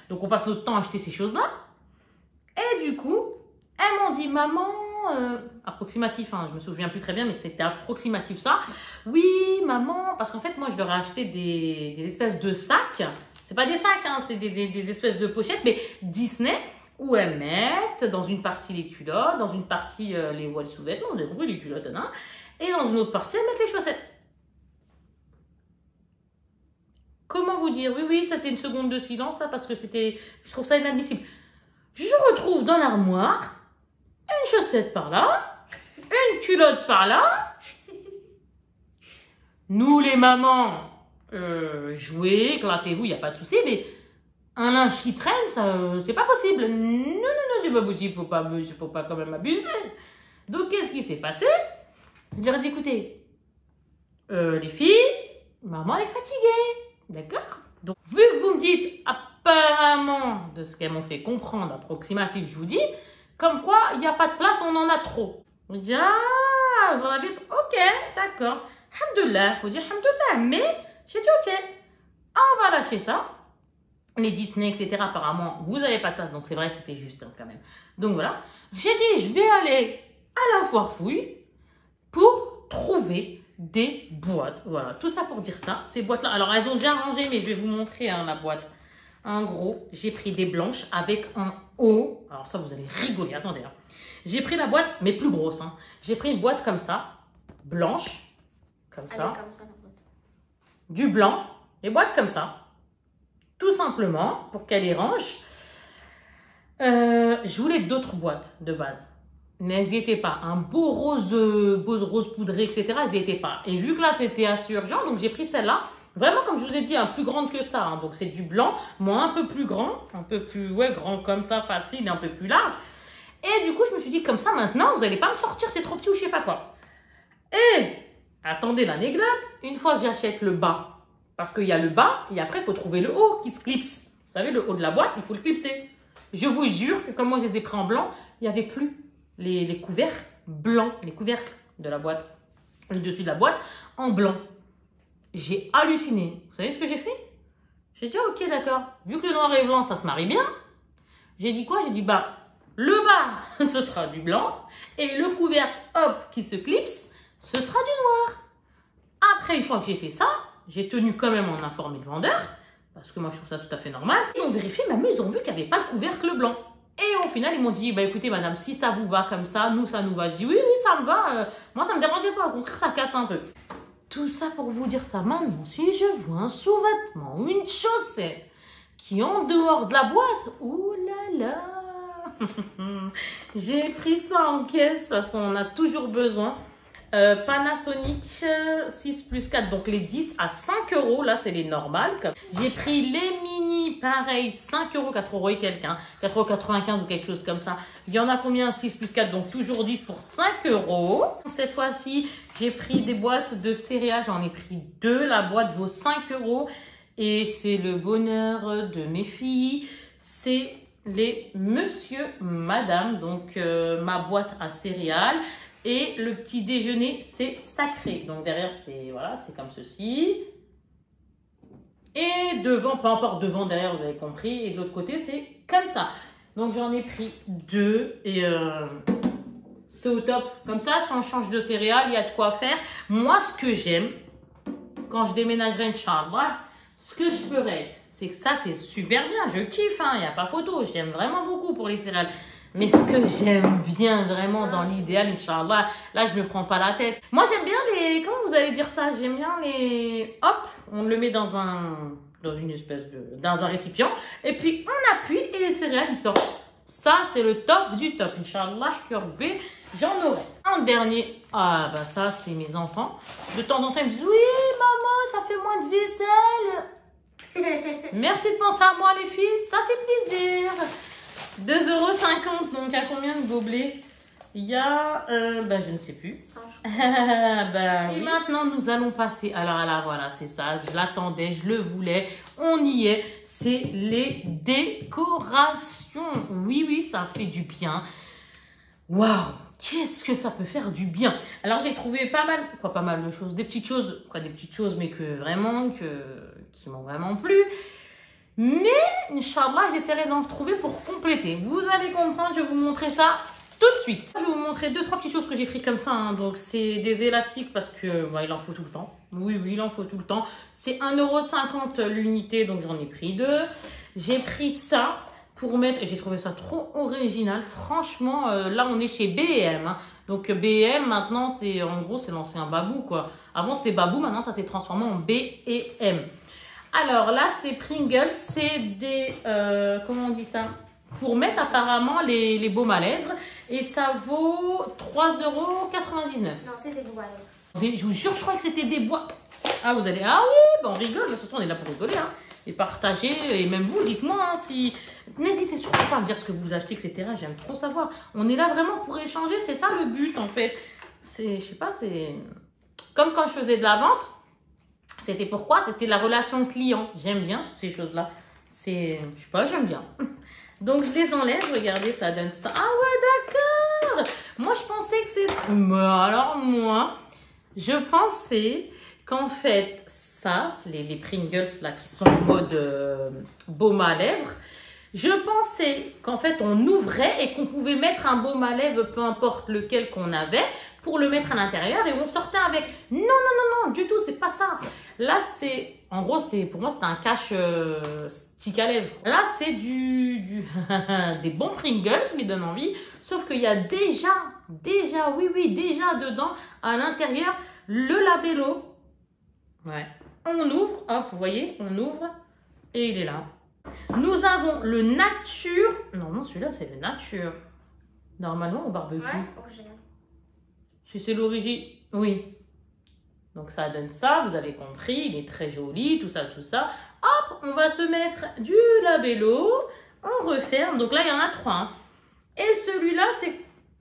Donc, on passe notre temps à acheter ces choses-là. Et du coup, elles m'ont dit, maman, approximatif, hein, je me souviens plus très bien, mais c'était approximatif ça. Oui, maman, parce qu'en fait, moi, je leur ai acheté des espèces de sacs. C'est pas des sacs, hein, c'est des espèces de pochettes, mais Disney, où elles mettent dans une partie les culottes, dans une partie les voiles sous-vêtements, vous avez compris, les culottes, hein, et dans une autre partie, elles mettent les chaussettes. Comment vous dire? Oui, oui, c'était une seconde de silence, là, parce que c'était... Je trouve ça inadmissible. Je retrouve dans l'armoire une chaussette par là, une culotte par là. Nous, les mamans, jouez, éclatez-vous, il n'y a pas de souci, mais un linge qui traîne, ça, c'est pas possible. Non, c'est pas possible, faut pas quand même abuser. Donc, qu'est-ce qui s'est passé? Je leur ai dit, écoutez, les filles, maman, elle est fatiguée. D'accord? Donc, vu que vous me dites apparemment de ce qu'elles m'ont fait comprendre, approximatif, je vous dis, comme quoi il n'y a pas de place, on en a trop. On dit, ah, vous en avez trop. Ok, d'accord. Alhamdoulilah, il faut dire alhamdoulilah, mais j'ai dit ok, on va lâcher ça. Les Disney, etc., apparemment, vous n'avez pas de place, donc c'est vrai que c'était juste hein, quand même. Donc voilà, j'ai dit, je vais aller à la foire fouille pour trouver des boîtes. Voilà, tout ça pour dire ça. Ces boîtes-là, alors elles ont déjà rangé, mais je vais vous montrer hein, la boîte. En gros, j'ai pris des blanches avec un haut. Alors ça, vous allez rigoler. Attendez. Hein. J'ai pris la boîte, mais plus grosse. Hein. J'ai pris une boîte comme ça, blanche, comme ça. Comme ça la boîte. Du blanc, les boîtes comme ça. Tout simplement, pour qu'elle les range. Je voulais d'autres boîtes de base. Mais elles n'y étaient pas. Un beau rose poudré, etc. Elles n'y étaient pas. Et vu que là, c'était assez urgent, donc j'ai pris celle-là. Vraiment, comme je vous ai dit, un plus grande que ça. Hein. Donc, c'est du blanc. Moi, un peu plus grand. Un peu plus, ouais, grand comme ça, facile, un peu plus large. Et du coup, je me suis dit, comme ça, maintenant, vous n'allez pas me sortir, c'est trop petit ou je sais pas quoi. Et, attendez l'anecdote. Une fois que j'achète le bas, parce qu'il y a le bas, et après, il faut trouver le haut qui se clipse. Vous savez, le haut de la boîte, il faut le clipser. Je vous jure que comme moi, je les ai pris en blanc, il n'y avait plus les couvercles blancs, les couvercles de la boîte, le dessus de la boîte, en blanc. J'ai halluciné. Vous savez ce que j'ai fait? J'ai dit, ok, d'accord. Vu que le noir et blanc, ça se marie bien, j'ai dit quoi? J'ai dit, bah, le bas, ce sera du blanc, et le couvercle, hop, qui se clipse, ce sera du noir. Après, une fois que j'ai fait ça, j'ai tenu quand même à en informer le vendeur, parce que moi, je trouve ça tout à fait normal. Ils ont vérifié, même ils ont vu qu'il n'y avait pas le couvercle blanc. Et au final, ils m'ont dit, bah écoutez madame, si ça vous va comme ça, nous ça nous va. Je dis, oui, ça me va, moi ça me dérangeait pas, au contraire, ça casse un peu. Tout ça pour vous dire ça maintenant, si je vois un sous-vêtement ou une chaussette qui est en dehors de la boîte, ouh là là, j'ai pris ça en caisse parce qu'on en a toujours besoin. Panasonic 6 plus 4, donc les 10 à 5 €. Là, c'est les normales. J'ai pris les mini, pareil, 5 €, 4 € et quelques, hein, 4,95 € ou quelque chose comme ça. Il y en a combien? 6 plus 4, donc toujours 10 pour 5 €. Cette fois-ci, j'ai pris des boîtes de céréales. J'en ai pris 2. La boîte vaut 5 € et c'est le bonheur de mes filles. C'est les Monsieur, Madame, donc ma boîte à céréales. Et le petit déjeuner, c'est sacré. Donc derrière, c'est voilà, c'est comme ceci. Et devant, peu importe devant, derrière, vous avez compris. Et de l'autre côté, c'est comme ça. Donc j'en ai pris 2 et c'est au top. Comme ça, si on change de céréales, il y a de quoi faire. Moi, ce que j'aime, quand je déménagerai, Inch'Allah, ce que je ferai, c'est que ça, c'est super bien. Je kiffe, hein, il n'y a pas photo. J'aime vraiment beaucoup pour les céréales. Mais ce que j'aime bien vraiment dans l'idéal, Inch'Allah, là, je me prends pas la tête. Moi, j'aime bien les... Comment vous allez dire ça? J'aime bien les... Hop, on le met dans une espèce de... Dans un récipient. Et puis, on appuie et les céréales, ils sortent. Ça, c'est le top du top. Inch'Allah, cœur B, j'en aurai. Un dernier. Ah, bah ça, c'est mes enfants. De temps en temps, ils me disent, oui, maman, ça fait moins de vaisselle. Merci de penser à moi, les filles. Ça fait plaisir. 2,50 €, donc à combien de gobelets? Il y a, bah, je ne sais plus. 100, je crois. Bah, oui. Et maintenant, nous allons passer. Alors là, voilà, c'est ça. Je l'attendais, je le voulais. On y est. C'est les décorations. Oui, oui, ça fait du bien. Waouh! Qu'est-ce que ça peut faire du bien? Alors, j'ai trouvé pas mal de choses. Des petites choses, mais que vraiment, qui m'ont vraiment plu. Mais, Inch'Allah, j'essaierai d'en trouver pour compléter. Vous allez comprendre, je vais vous montrer ça tout de suite. Je vais vous montrer 2-3 petites choses que j'ai pris comme ça. Hein. Donc, c'est des élastiques parce que bah, il en faut tout le temps. Oui, oui, il en faut tout le temps. C'est 1,50 € l'unité, donc j'en ai pris 2. J'ai pris ça pour mettre, et j'ai trouvé ça trop original. Franchement, là, on est chez B&M. Hein. Donc, B&M, maintenant, c'est en gros, c'est l'ancien Babou, quoi. Avant, c'était Babou, maintenant, ça s'est transformé en B&M. Alors là, c'est Pringles, c'est des, comment on dit ça? Pour mettre apparemment les baumes à lèvres. Et ça vaut 3,99 €. Non, c'est des baumes à lèvres. Je vous jure, je crois que c'était des bois. Ah, vous allez, ah oui, ben on rigole, de toute façon, on est là pour rigoler. Hein. Et partager, et même vous, dites-moi hein, si... N'hésitez surtout pas à me dire ce que vous achetez, etc. J'aime trop savoir. On est là vraiment pour échanger, c'est ça le but en fait. C'est, je sais pas, c'est... Comme quand je faisais de la vente. C'était pourquoi? C'était la relation client. J'aime bien toutes ces choses-là. C'est, je sais pas, j'aime bien. Donc, je les enlève. Regardez, ça donne ça. Ah ouais, d'accord. Moi, je pensais que c'était... Alors, moi, je pensais qu'en fait, ça, c'est les Pringles là qui sont en mode baume à lèvres. Je pensais qu'en fait, on ouvrait et qu'on pouvait mettre un baume à lèvres, peu importe lequel qu'on avait, pour le mettre à l'intérieur et on sortait avec. Non, non, non, non, du tout, c'est pas ça. Là, c'est, en gros, pour moi, c'était un cache stick à lèvres. Là, c'est des bons Pringles, mais donne envie. Sauf qu'il y a déjà, oui, déjà dedans, à l'intérieur, le labello. Ouais. On ouvre, hop, vous voyez, on ouvre et il est là. Nous avons le nature. Non, celui-là, c'est le nature. Normalement, au barbecue. Ouais, original. Si c'est l'origine, oui. Donc, ça donne ça, vous avez compris. Il est très joli, tout ça, tout ça. Hop, on va se mettre du labello. On referme. Donc là, il y en a 3. Hein. Et celui-là,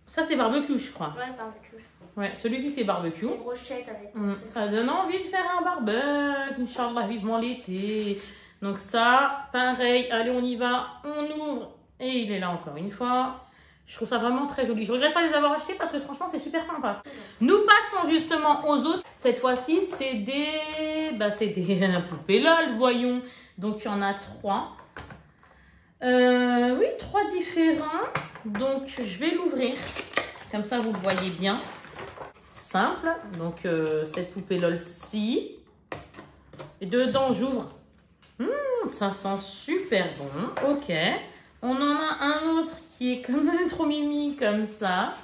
c'est barbecue, je crois. Ouais, barbecue. Ouais, celui-ci, c'est barbecue. C'est brochette avec. Ça donne envie de faire un barbecue. Inch'Allah, vivement l'été. Donc ça, pareil, allez, on y va, on ouvre et il est là encore une fois. Je trouve ça vraiment très joli. Je ne regrette pas les avoir achetés parce que franchement, c'est super sympa. Nous passons justement aux autres. Cette fois-ci, c'est des poupées LOL, voyons. Donc, il y en a 3. Oui, 3 différents. Donc, je vais l'ouvrir. Comme ça, vous le voyez bien. Simple. Donc, cette poupée LOL-ci. Et dedans, j'ouvre. Ça sent super bon. Ok. On en a un autre qui est quand même trop mimi comme ça.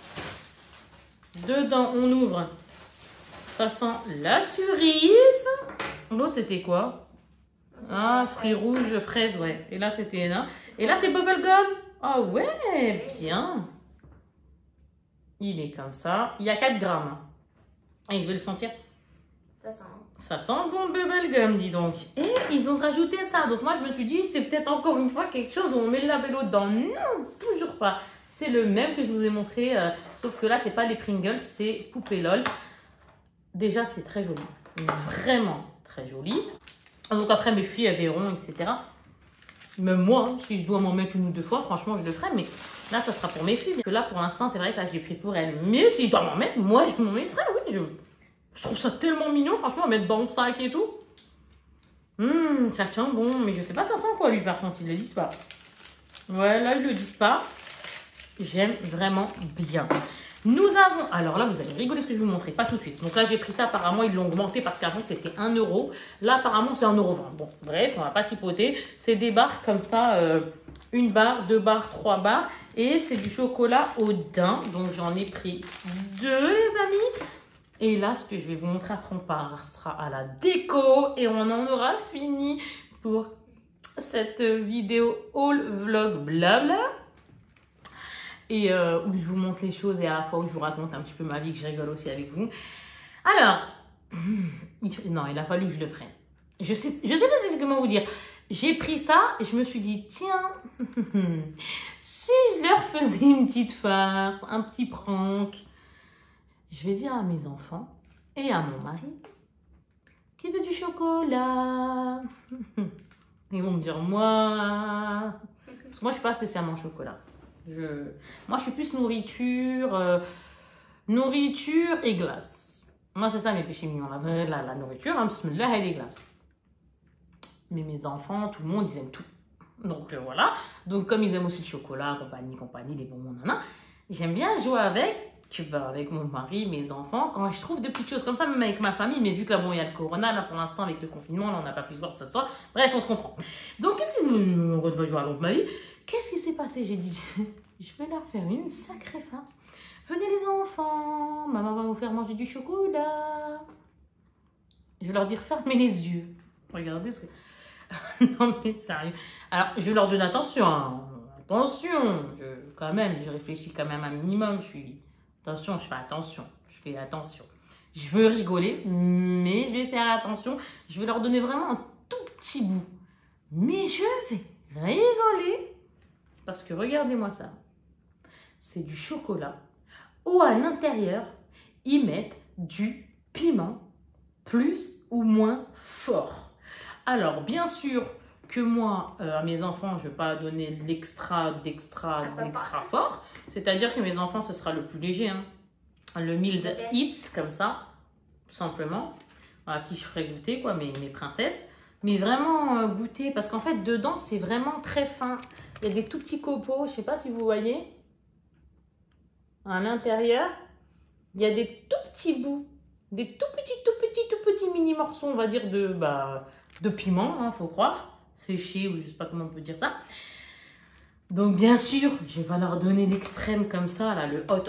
Dedans, on ouvre. Ça sent la cerise. L'autre, c'était quoi? Ah, fruits rouges, fraises, ouais. Et là, c'était là. Et là, c'est bubblegum. Ah ouais, bien. Il est comme ça. Il y a 4 grammes. Et je vais le sentir. Ça sent. Ça sent bon le bubblegum, dis donc. Et ils ont rajouté ça. Donc moi, je me suis dit, c'est peut-être encore une fois quelque chose où on met le labello dedans. Non, toujours pas. C'est le même que je vous ai montré. Sauf que là, c'est pas les Pringles, c'est Poupée LOL. Déjà, c'est très joli. Vraiment très joli. Donc après, mes filles, elles verront, etc. Même moi, hein, si je dois m'en mettre une ou deux fois, franchement, je le ferai. Mais là, ça sera pour mes filles. Parce que là, pour l'instant, c'est vrai que là, je l'ai pris pour elles. Mais si je dois m'en mettre, moi, je m'en mettrai. Oui, je trouve ça tellement mignon, franchement, à mettre dans le sac et tout. Ça tient bon. Mais je sais pas, ça sent quoi, lui, par contre, ils le disent pas. Ouais, là, ils le disent pas. J'aime vraiment bien. Nous avons... Alors là, vous allez rigoler ce que je vais vous montrer. Pas tout de suite. Donc là, j'ai pris ça. Apparemment, ils l'ont augmenté parce qu'avant, c'était 1 €. Là, apparemment, c'est 1,20 €. Bon, bref, on va pas chipoter. C'est des barres comme ça. 1 barre, 2 barres, 3 barres. Et c'est du chocolat au daim. Donc, j'en ai pris 2, les amis. Et là, ce que je vais vous montrer après, on passera à la déco. Et on en aura fini pour cette vidéo haul vlog blabla. Et où je vous montre les choses et à la fois où je vous raconte un petit peu ma vie, que je rigole aussi avec vous. Alors, non, il a fallu que je le prenne. Je sais pas comment vous dire. J'ai pris ça et je me suis dit, tiens, si je leur faisais une petite farce, un petit prank, je vais dire à mes enfants et à mon mari qui veut du chocolat. Ils vont me dire, moi, parce que moi, je suis pas spécialement chocolat. Moi, je suis plus nourriture, nourriture et glace. Moi, c'est ça mes péchés mignons. La nourriture, hein, bismillah, et les glaces. Mais mes enfants, tout le monde, ils aiment tout. Donc, voilà. Donc, comme ils aiment aussi le chocolat, compagnie, les bonbons, nana, j'aime bien jouer avec mon mari, mes enfants, quand je trouve des petites choses comme ça, même avec ma famille. Mais vu que là, bon, il y a le corona, là, pour l'instant, avec le confinement, là, on n'a pas pu se voir de ce soir. Bref, on se comprend. Donc, qu'est-ce que je redevais jouer avec ma vie? Qu'est-ce qui s'est passé? J'ai dit, je vais leur faire une sacrée farce. Venez les enfants, maman va vous faire manger du chocolat. Je vais leur dire, fermez les yeux. Regardez ce que... Non mais sérieux. Alors, je leur donne attention. Hein. Attention. Quand même, je réfléchis quand même un minimum. Attention, je fais attention. Je veux rigoler, mais je vais faire attention. Je vais leur donner vraiment un tout petit bout. Mais je vais rigoler. Parce que regardez-moi ça. C'est du chocolat. Ou à l'intérieur, ils mettent du piment plus ou moins fort. Alors, bien sûr que moi, à mes enfants, je ne vais pas donner d'extra fort. C'est-à-dire que mes enfants, ce sera le plus léger. Hein. Le mild hits, comme ça, tout simplement. À qui je ferai goûter, quoi, mes princesses. Mais vraiment goûter, parce qu'en fait, dedans, c'est vraiment très fin. Il y a des tout petits copeaux, je ne sais pas si vous voyez. À l'intérieur, il y a des tout petits bouts. Des tout petits mini morceaux, on va dire, de piment, hein, faut croire. Séché ou je ne sais pas comment on peut dire ça. Donc, bien sûr, je vais pas leur donner l'extrême comme ça, là, le hot.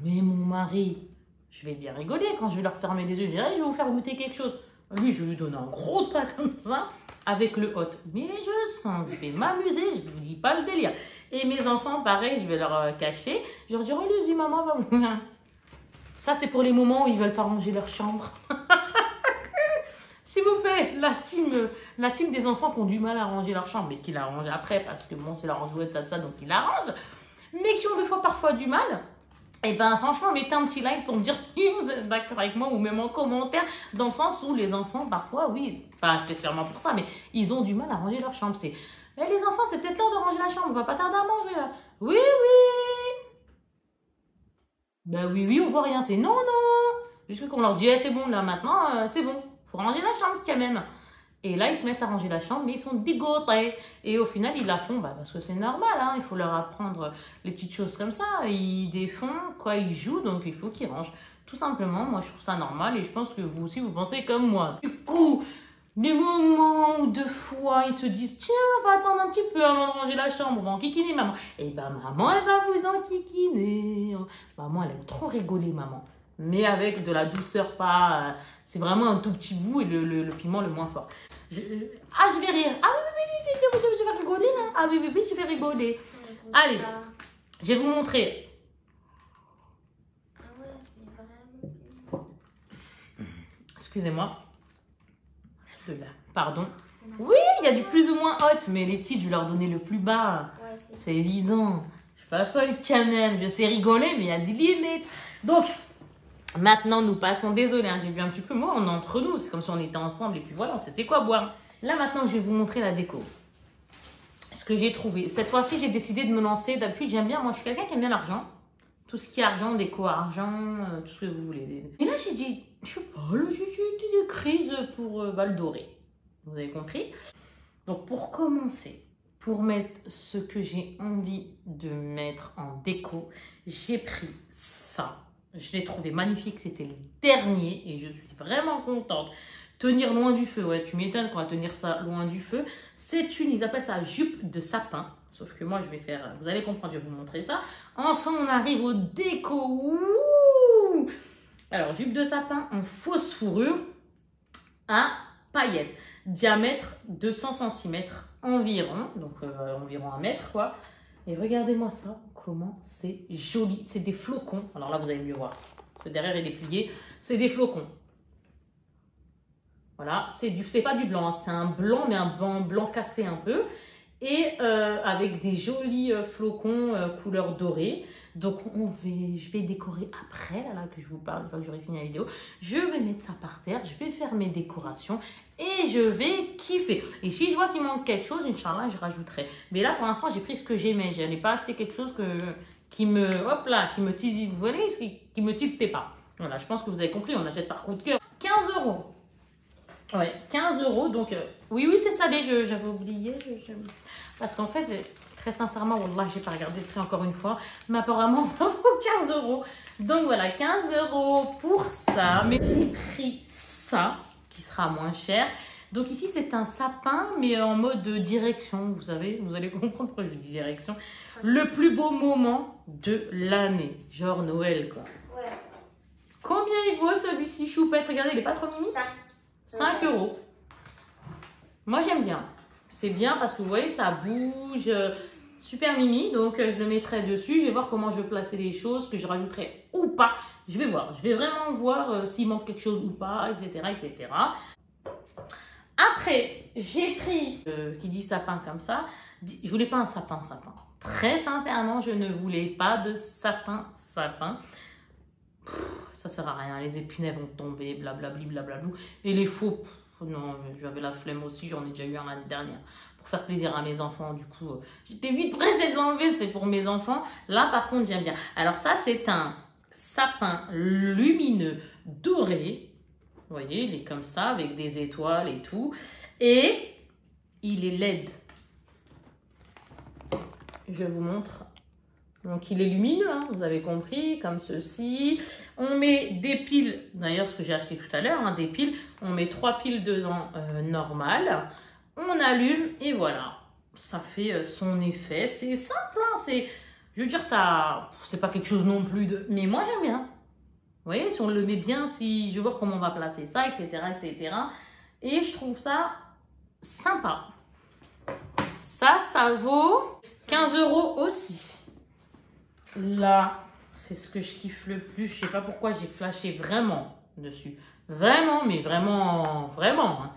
Mais mon mari, je vais bien rigoler quand je vais leur fermer les yeux. Je dirais, je vais vous faire goûter quelque chose. Lui, je vais lui donner un gros tas comme ça avec le hot. Mais je sens que je vais m'amuser, je ne vous dis pas le délire. Et mes enfants, pareil, je vais leur cacher. Je leur dirai, oh, allez-y, maman va vous... Ça, c'est pour les moments où ils ne veulent pas ranger leur chambre. S'il vous plaît, la team des enfants qui ont du mal à ranger leur chambre, mais qui la rangent après, parce que bon, c'est leur jouette, ça, donc ils la rangent, mais qui ont des fois parfois du mal, et ben franchement, mettez un petit like pour me dire si vous êtes d'accord avec moi, ou même en commentaire, dans le sens où les enfants, parfois, oui, pas spécialement pour ça, mais ils ont du mal à ranger leur chambre. C'est, les enfants, c'est peut-être l'heure de ranger la chambre, on va pas tarder à manger là. Oui. Ben oui, on voit rien, c'est non. Jusqu'à qu'on leur dit, c'est bon, là maintenant, c'est bon. Faut ranger la chambre quand même. Et là, ils se mettent à ranger la chambre, mais ils sont dégoûtés. Et au final, ils la font parce que c'est normal. Hein, il faut leur apprendre les petites choses comme ça. Ils défont, quoi, ils jouent, donc il faut qu'ils rangent. Tout simplement, moi, je trouve ça normal. Et je pense que vous aussi, vous pensez comme moi. Du coup, les moments où deux fois, ils se disent, tiens, on va attendre un petit peu avant de ranger la chambre. On va enquiquiner maman. Et ben, maman, elle va vous enquiquiner. Maman, elle aime trop rigoler, maman. Mais avec de la douceur, pas... c'est vraiment un tout petit bout et le piment le moins fort. Je vais rire. Ah oui, je vais rigoler là. Ah oui, je vais rigoler. Allez, je vais vous montrer. Excusez-moi. Pardon. Oui, il y a du plus ou moins hot, mais les petites, je vais leur donner le plus bas. Ouais, c'est évident. Je suis pas folle quand même. Je sais rigoler, mais il y a des limites. Donc, maintenant, nous passons. Désolée, hein, j'ai bu un petit peu. Moi, on est entre nous. C'est comme si on était ensemble. Et puis voilà, on sait c'est quoi boire. Là, maintenant, je vais vous montrer la déco. Ce que j'ai trouvé. Cette fois-ci, j'ai décidé de me lancer. D'habitude, j'aime bien. Moi, je suis quelqu'un qui aime bien l'argent. Tout ce qui est argent, déco, argent, tout ce que vous voulez. Et là, j'ai dit, je sais pas, j'ai des crises pour le doré. Vous avez compris? Donc, pour commencer, pour mettre ce que j'ai envie de mettre en déco, j'ai pris ça. Je l'ai trouvé magnifique. C'était le dernier et je suis vraiment contente. Tenir loin du feu, ouais, tu m'étonnes qu'on va tenir ça loin du feu. C'est une, ils appellent ça jupe de sapin. Sauf que moi, je vais faire, vous allez comprendre, je vais vous montrer ça. Enfin, on arrive au déco. Ouh, alors, jupe de sapin en fausse fourrure à paillettes. Diamètre 200 cm environ. Donc, environ 1 mètre, quoi. Et regardez-moi ça, comment c'est joli. C'est des flocons. Alors là, vous allez mieux voir. Parce que derrière, il est plié. C'est des flocons. Voilà, c'est pas du blanc, hein. C'est un blanc, mais un blanc cassé un peu. Et avec des jolis flocons couleur dorée. Donc, je vais décorer après, là que je vous parle, une fois que j'aurai fini la vidéo. Je vais mettre ça par terre, je vais faire mes décorations et je vais kiffer. Et si je vois qu'il manque quelque chose, Inch'Allah, je rajouterai. Mais là, pour l'instant, j'ai pris ce que j'aimais. Je n'allais pas acheter quelque chose qui me tiltait pas. Voilà, je pense que vous avez compris, on achète par coup de cœur. 15 €. Ouais, 15 €. Donc, oui, c'est ça les jeux. J'avais oublié. Parce qu'en fait, très sincèrement, wallah, j'ai pas regardé le prix encore une fois. Mais apparemment, ça vaut 15 €. Donc voilà, 15 € pour ça. Mais j'ai pris ça, qui sera moins cher. Donc ici, c'est un sapin, mais en mode direction. Vous savez, vous allez comprendre pourquoi je dis direction. Le plus beau moment de l'année. Genre Noël, quoi. Ouais. Combien il vaut celui-ci, choupette? Regardez, il n'est pas trop mimi. 5 €. Moi, j'aime bien. C'est bien parce que vous voyez, ça bouge. Super mimi. Donc, je le mettrai dessus. Je vais voir comment je vais placer les choses, que je rajouterai ou pas. Je vais voir. Je vais vraiment voir s'il manque quelque chose ou pas, etc. etc. Après, j'ai pris, qui dit sapin comme ça, je voulais pas un sapin. Très sincèrement, je ne voulais pas de sapin. Ça sert à rien, les épinets vont tomber, blablabli, blablablou. Et les faux, non, j'avais la flemme aussi, j'en ai déjà eu un l'année dernière. Pour faire plaisir à mes enfants, du coup, j'étais vite pressée de l'enlever, c'était pour mes enfants. Là, par contre, j'aime bien. Alors ça, c'est un sapin lumineux doré. Vous voyez, il est comme ça, avec des étoiles et tout. Et il est LED. Je vous montre. Donc, il est lumineux, hein, vous avez compris, comme ceci. On met des piles, d'ailleurs, ce que j'ai acheté tout à l'heure, hein, des piles. On met 3 piles dedans normales. On allume et voilà. Ça fait son effet. C'est simple, hein, je veux dire, ça, c'est pas quelque chose non plus de... Mais moi, j'aime bien. Vous voyez, si on le met bien, si je veux voir comment on va placer ça, etc., etc. Et je trouve ça sympa. Ça vaut 15 € aussi. Là, c'est ce que je kiffe le plus. Je sais pas pourquoi j'ai flashé vraiment dessus. Vraiment, mais vraiment, vraiment. Hein.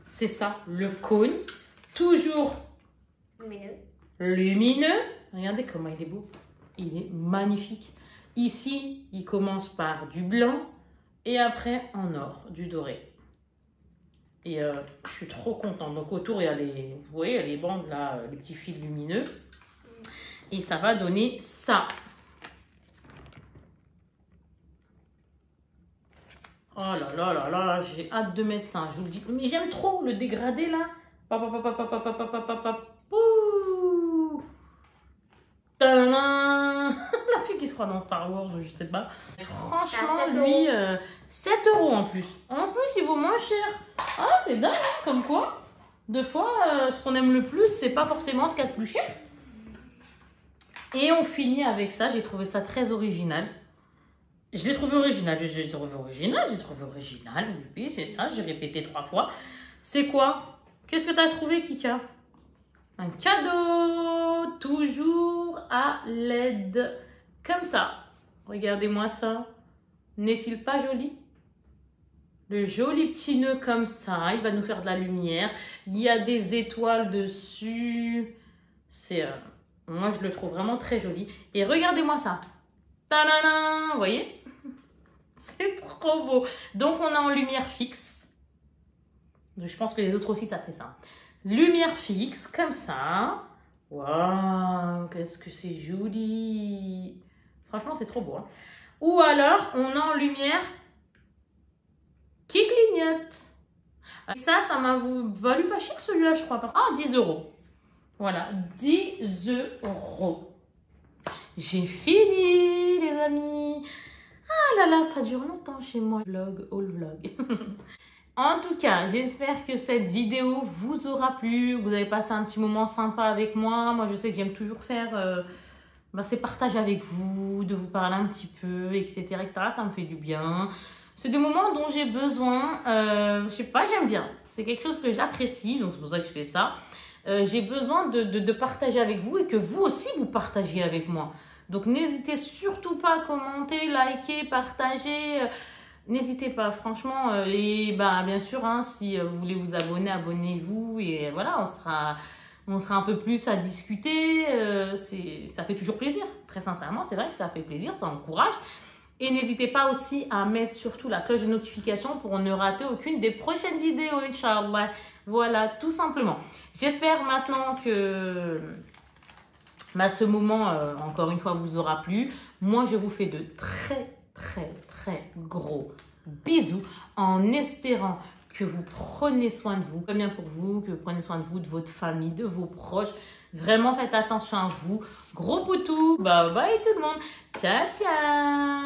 C'est ça, le cône. Toujours lumineux. Regardez comment il est beau. Il est magnifique. Ici, il commence par du blanc et après en or, du doré. Et je suis trop contente. Donc autour, il y a vous voyez, il y a les bandes là, les petits fils lumineux. Et ça va donner ça. Oh là là là là, j'ai hâte de mettre ça, je vous le dis. Mais j'aime trop le dégradé là. La fille qui se croit dans Star Wars, je sais pas. Franchement, lui, 7 € en plus. En plus, il vaut moins cher. Ah, c'est dingue, hein, comme quoi. Deux fois, ce qu'on aime le plus, c'est pas forcément ce qu'il y a de plus cher. Et on finit avec ça. J'ai trouvé ça très original. Je l'ai trouvé original. Oui, c'est ça. J'ai répété 3 fois. C'est quoi? Qu'est-ce que tu as trouvé, Kika? Un cadeau. Toujours à LED. Comme ça. Regardez-moi ça. N'est-il pas joli? Le joli petit nœud comme ça, il va nous faire de la lumière. Il y a des étoiles dessus. C'est, moi, je le trouve vraiment très joli. Et regardez-moi ça. Tadam, vous voyez? C'est trop beau. Donc, on a en lumière fixe. Je pense que les autres aussi, ça fait ça. Lumière fixe, comme ça. Waouh, qu'est-ce que c'est joli. Franchement, c'est trop beau. Hein. Ou alors, on a en lumière qui clignote. Ça m'a valu pas cher celui-là, je crois. Ah, 10 €. Voilà, 10 €. J'ai fini, les amis. Ah là là, ça dure longtemps chez moi. Vlog, haul vlog. En tout cas, j'espère que cette vidéo vous aura plu. Vous avez passé un petit moment sympa avec moi. Moi, je sais que j'aime toujours faire ces partages avec vous, de vous parler un petit peu, etc., etc. Ça me fait du bien. C'est des moments dont j'ai besoin. Je sais pas, j'aime bien. C'est quelque chose que j'apprécie, donc c'est pour ça que je fais ça. J'ai besoin de partager avec vous et que vous aussi vous partagiez avec moi. Donc n'hésitez surtout pas à commenter, liker, partager. N'hésitez pas, franchement. Et bah, bien sûr, hein, si vous voulez vous abonner, abonnez-vous. Et voilà, on sera un peu plus à discuter. Ça fait toujours plaisir. Très sincèrement, c'est vrai que ça fait plaisir, ça encourage. Et n'hésitez pas aussi à mettre surtout la cloche de notification pour ne rater aucune des prochaines vidéos, Inch'Allah. Voilà, tout simplement. J'espère maintenant que ce moment, encore une fois, vous aura plu. Moi, je vous fais de très, très, très gros bisous en espérant que vous prenez soin de vous, très bien pour vous, que vous prenez soin de vous, de votre famille, de vos proches. Vraiment, faites attention à vous. Gros poutou. Bye bye tout le monde. Ciao, ciao.